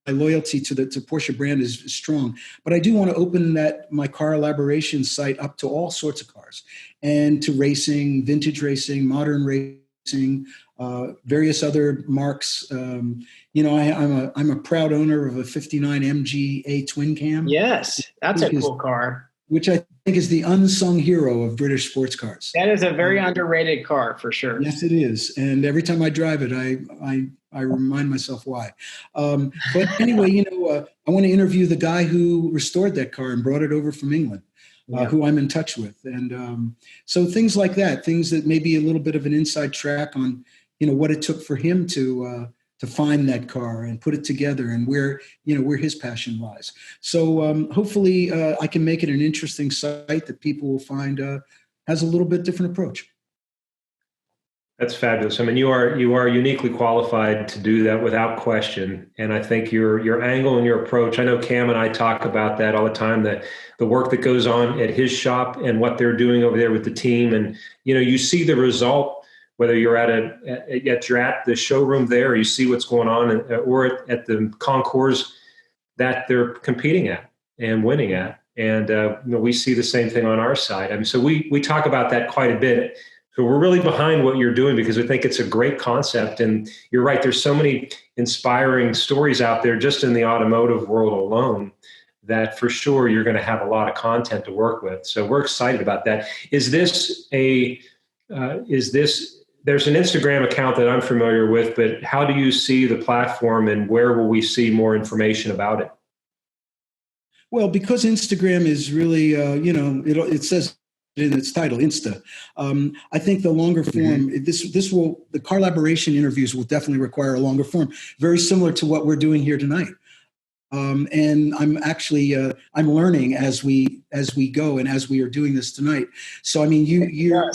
my loyalty to Porsche brand is strong. But I do want to open my Carlaboration site up to all sorts of cars, and to racing, vintage racing, modern racing. Various other marks. I'm a proud owner of a '59 MG twin cam.
Yes, that's a cool car.
Which I think is the unsung hero of British sports cars.
That is a very underrated car for sure.
Yes, it is. And every time I drive it, I remind myself why. But anyway, I want to interview the guy who restored that car and brought it over from England. Who I'm in touch with. And so things like that, things that may be a little bit of an inside track on, what it took for him to find that car and put it together, and where his passion lies. So hopefully I can make it an interesting site that people will find has a little bit different approach.
That's fabulous. I mean, you are uniquely qualified to do that without question. And I think your angle and your approach, I know Cam and I talk about that all the time, that the work that goes on at his shop and what they're doing over there with the team. And, you see the result, whether you're you're at the showroom there, or you see what's going on, or at the concours that they're competing at and winning at. And, we see the same thing on our side. I mean, so we talk about that quite a bit. So we're really behind what you're doing, because I think it's a great concept. And you're right, there's so many inspiring stories out there just in the automotive world alone, that for sure you're going to have a lot of content to work with. So we're excited about that. There's an Instagram account that I'm familiar with, but how do you see the platform, and where will we see more information about it?
Well, because Instagram is really, it says in its title, Insta. I think the longer form, the Carlaboration interviews will definitely require a longer form, very similar to what we're doing here tonight. And I'm actually I'm learning as we go, and as we are doing this tonight. So I mean, you're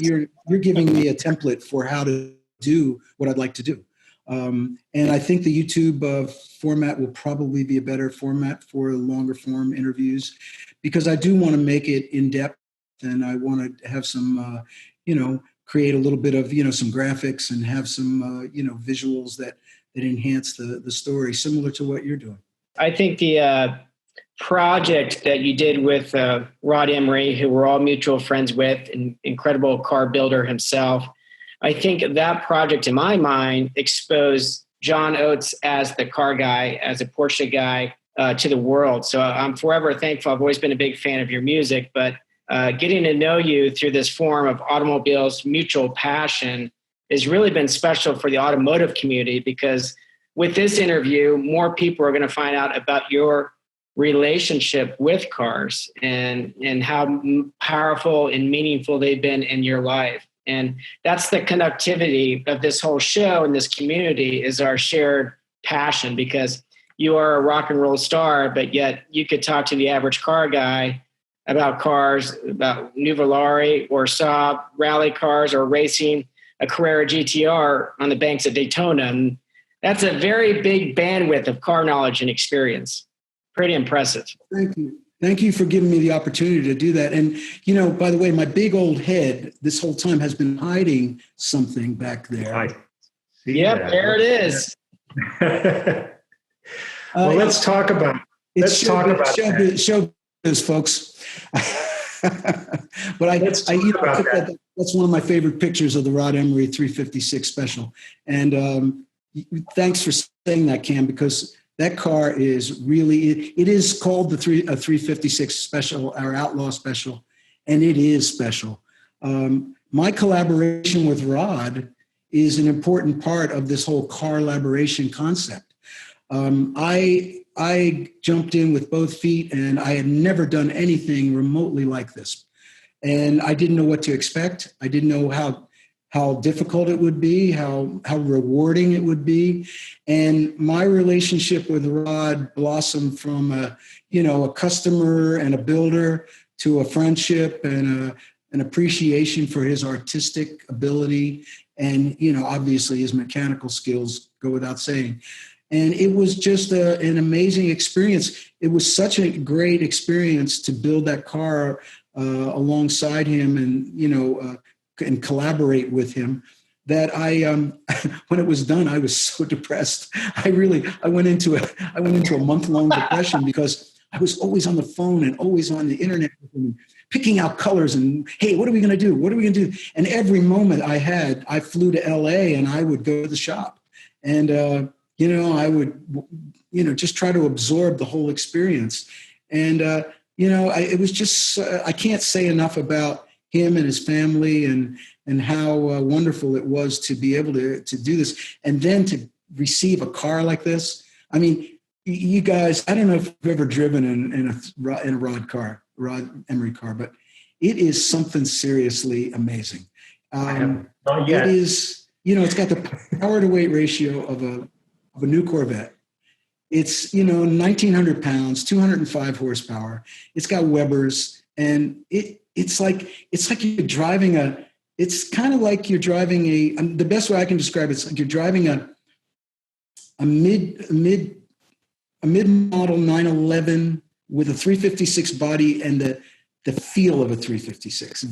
giving me a template for how to do what I'd like to do. And I think the YouTube format will probably be a better format for longer form interviews, because I do want to make it in depth, and I want to have some, create a little bit of, some graphics and have some, visuals that enhance the story, similar to what you're doing.
I think the project that you did with Rod Emory, who we're all mutual friends with, an incredible car builder himself, I think that project, in my mind, exposed John Oates as the car guy, as a Porsche guy, to the world. So I'm forever thankful. I've always been a big fan of your music, but getting to know you through this form of automobiles, mutual passion, has really been special for the automotive community, because with this interview, more people are going to find out about your relationship with cars and how powerful and meaningful they've been in your life. And that's the connectivity of this whole show and this community, is our shared passion, because you are a rock and roll star, but yet you could talk to the average car guy about cars, about Nuvolari or Saab rally cars, or racing a Carrera GTR on the banks of Daytona. And that's a very big bandwidth of car knowledge and experience. Pretty impressive.
Thank you. Thank you for giving me the opportunity to do that. And, by the way, my big old head this whole time has been hiding something back there.
Yep, there it is.
Well, let's talk about
show this, folks. But that's one of my favorite pictures of the Rod Emory 356 special. And thanks for saying that, Cam, because that car is really, it is called the 356 special, our Outlaw special, and it is special. My collaboration with Rod is an important part of this whole car-laboration concept. I jumped in with both feet, and I had never done anything remotely like this. And I didn't know what to expect. I didn't know how difficult it would be, how rewarding it would be. And my relationship with Rod blossomed from a customer and a builder to a friendship and an appreciation for his artistic ability. And, obviously his mechanical skills go without saying. And it was just an amazing experience. It was such a great experience to build that car alongside him and collaborate with him, that I, when it was done, I was so depressed. I went into a month-long depression, because I was always on the phone and always on the internet with him, picking out colors and, hey, what are we going to do? What are we going to do? And every moment I flew to LA and I would go to the shop, and, I would, just try to absorb the whole experience. And, it was just, I can't say enough about him and his family and how wonderful it was to be able to do this, and then to receive a car like this. I mean, you guys, I don't know if you've ever driven in a Rod Emory car, but it is something seriously amazing. It is, it's got the power to weight ratio of a new Corvette. It's 1,900 pounds, 205 horsepower. It's got Webers, and it's like you're driving it's kind of like you're driving the best way I can describe it's like you're driving a mid-model 911 with a 356 body and the feel of a 356.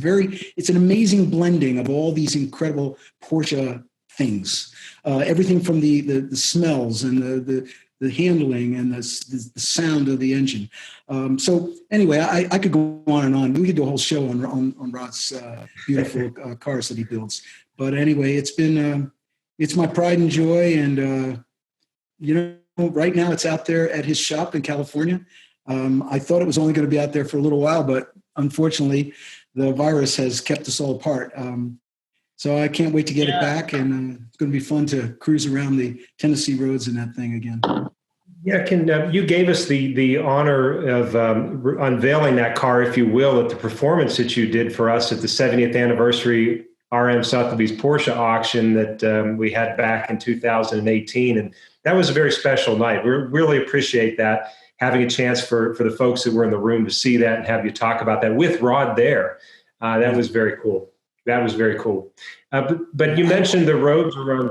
It's an amazing blending of all these incredible Porsche things. Everything from the smells and the handling and the sound of the engine. So anyway, I could go on and on. We could do a whole show on Rod's beautiful cars that he builds. But anyway, it's my pride and joy. And, right now it's out there at his shop in California. I thought it was only going to be out there for a little while, but unfortunately the virus has kept us all apart. So I can't wait to get it back, and it's going to be fun to cruise around the Tennessee roads in that thing again.
Yeah, you gave us the honor of unveiling that car, if you will, at the performance that you did for us at the 70th anniversary RM Sotheby's Porsche auction that we had back in 2018, and that was a very special night. We really appreciate that, having a chance for the folks that were in the room to see that and have you talk about that with Rod there. That was very cool. That was very cool. But you mentioned the roads around.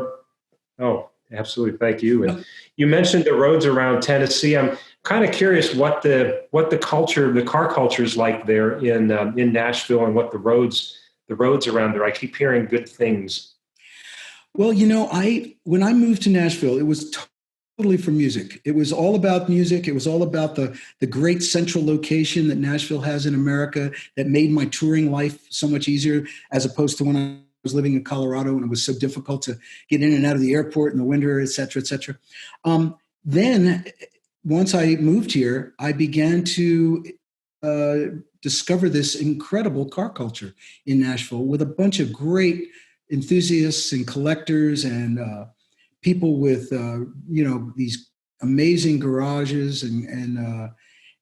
Oh, Absolutely. Thank you. And you mentioned the roads around Tennessee. I'm kind of curious what the culture, the car culture is like there in Nashville, and what the roads around there. I keep hearing good things.
Well, when I moved to Nashville, it was totally for music. It was all about music. It was all about the great central location that Nashville has in America that made my touring life so much easier, as opposed to when I was living in Colorado and it was so difficult to get in and out of the airport in the winter, et cetera, et cetera. Then once I moved here, I began to discover this incredible car culture in Nashville with a bunch of great enthusiasts and collectors and people with these amazing garages, and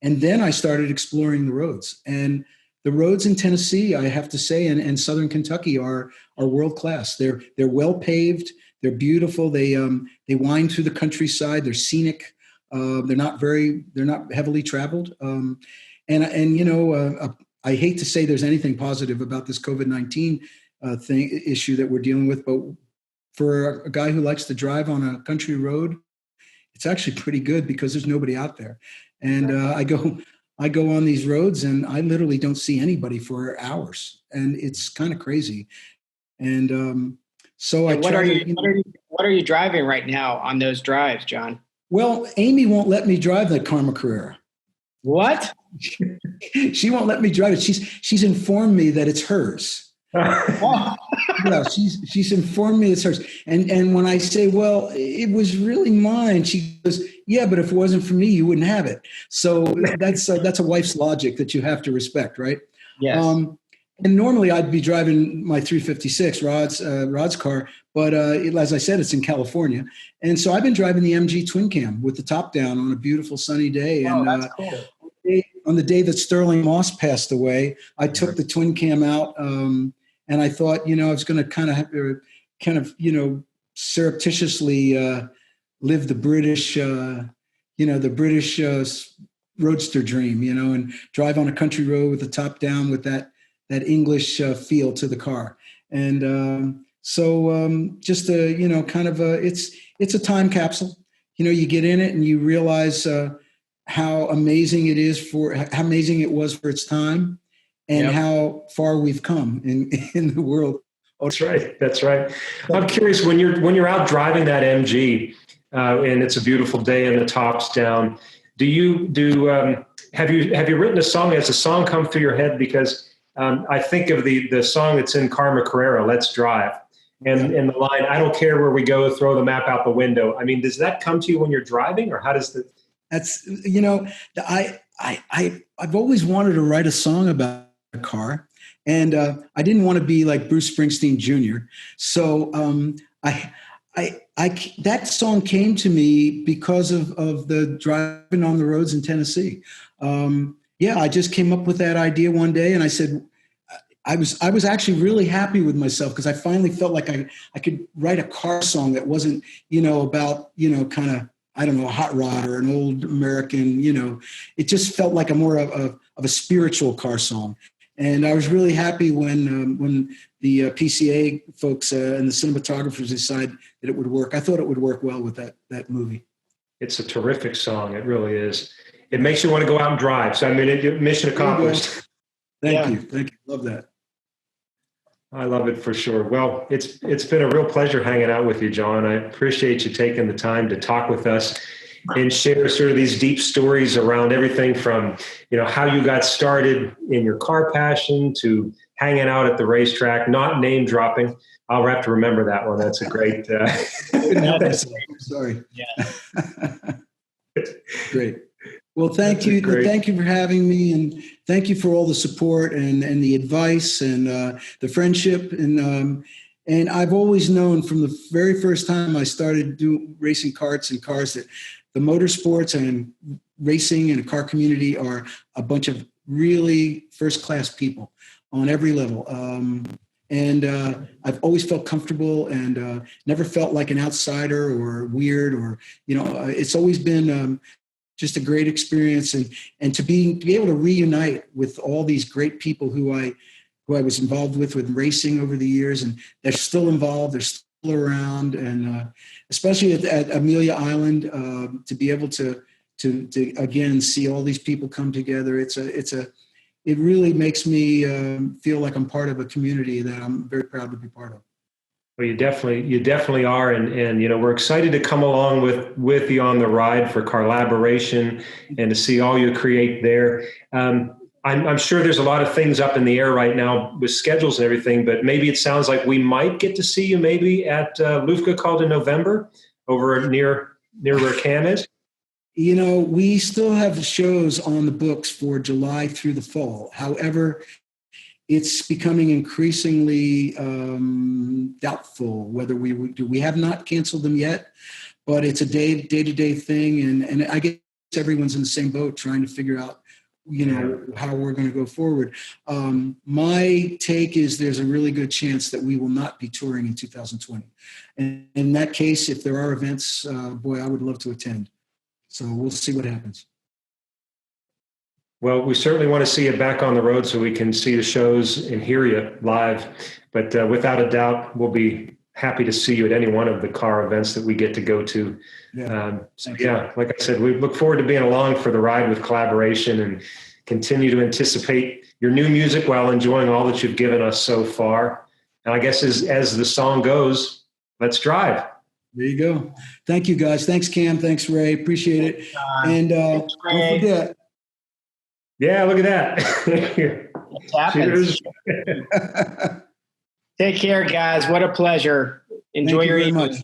then I started exploring the roads. And the roads in Tennessee, I have to say, and Southern Kentucky are world class. They're well paved. They're beautiful. They wind through the countryside. They're scenic. They're not heavily traveled. I hate to say there's anything positive about this COVID-19 issue that we're dealing with, but for a guy who likes to drive on a country road, it's actually pretty good because there's nobody out there. And I go on these roads and I literally don't see anybody for hours, and it's kind of crazy. And what are
you driving right now on those drives, John?
Well, Aimee won't let me drive that Karma Carrera.
What?
She won't let me drive it. She's informed me that it's hers. Yeah, she's informed me it's hers. And when I say, well, it was really mine, she goes, yeah, but if it wasn't for me, you wouldn't have it. So that's a wife's logic that you have to respect, right?
Yes.
And normally I'd be driving my 356, Rod's car, but as I said, it's in California, and so I've been driving the MG twin cam with the top down on a beautiful sunny day.
Oh,
and
that's cool.
On the day that Sterling Moss passed away, I took the twin cam out, and I thought, I was going to kind of surreptitiously live the British, roadster dream, and drive on a country road with the top down with that English feel to the car. And it's a time capsule. You get in it and you realize how amazing it was for its time, and how far we've come in the world.
That's right. I'm curious, when you're out driving that MG, and it's a beautiful day and the top's down, have you written a song? Has a song come through your head? Because I think of the song that's in Karma Carrera, Let's Drive, and the line, I don't care where we go, throw the map out the window. I mean, does that come to you when you're driving, or how does that?
That's, I've always wanted to write a song about a car, and I didn't want to be like Bruce Springsteen Jr. So that song came to me because of the driving on the roads in Tennessee. I just came up with that idea one day, and I said, I was actually really happy with myself because I finally felt like I could write a car song that wasn't, about, kind of, I don't know, a hot rod or an old American, it just felt like a more of a spiritual car song. And I was really happy when the PCA folks and the cinematographers decided that it would work. I thought it would work well with that movie.
It's a terrific song. It really is. It makes you want to go out and drive. So, I mean, mission accomplished.
Thank you. Love that.
I love it for sure. Well, it's been a real pleasure hanging out with you, John. I appreciate you taking the time to talk with us and share sort of these deep stories around everything from, how you got started in your car passion to hanging out at the racetrack, not name dropping. I'll have to remember that one. That's a great.
Sorry.
Yeah.
Great. Well, thank you. Thank you for having me, and thank you for all the support and the advice and the friendship. And I've always known from the very first time I started racing karts and cars that the motorsports and racing and the car community are a bunch of really first-class people on every level. And I've always felt comfortable and never felt like an outsider or weird or, it's always been just a great experience, and to be able to reunite with all these great people who I was involved with racing over the years, and they're still involved. They're around, and especially at Amelia Island, to be able to again see all these people come together. It really makes me feel like I'm part of a community that I'm very proud to be part of.
Well, you definitely are, and we're excited to come along with you on the ride for collaboration and to see all you create there. I'm sure there's a lot of things up in the air right now with schedules and everything, but maybe it sounds like we might get to see you maybe at Lufka called in November over near where Cam is.
We still have shows on the books for July through the fall. However, it's becoming increasingly doubtful whether we would do. We have not canceled them yet, but it's a day-to-day thing, and I guess everyone's in the same boat trying to figure out, how we're going to go forward. My take is there's a really good chance that we will not be touring in 2020. And in that case, if there are events, boy, I would love to attend. So we'll see what happens.
Well, we certainly want to see you back on the road so we can see the shows and hear you live. But without a doubt, we'll be happy to see you at any one of the car events that we get to go to. Like I said, we look forward to being along for the ride with collaboration and continue to anticipate your new music while enjoying all that you've given us so far. And I guess as the song goes, let's drive.
There you go. Thank you, guys. Thanks, Cam. Thanks, Ray. Appreciate it. And don't forget.
Yeah, look at that.
Cheers. Take care, guys. What a pleasure. Enjoy your evening.
Much.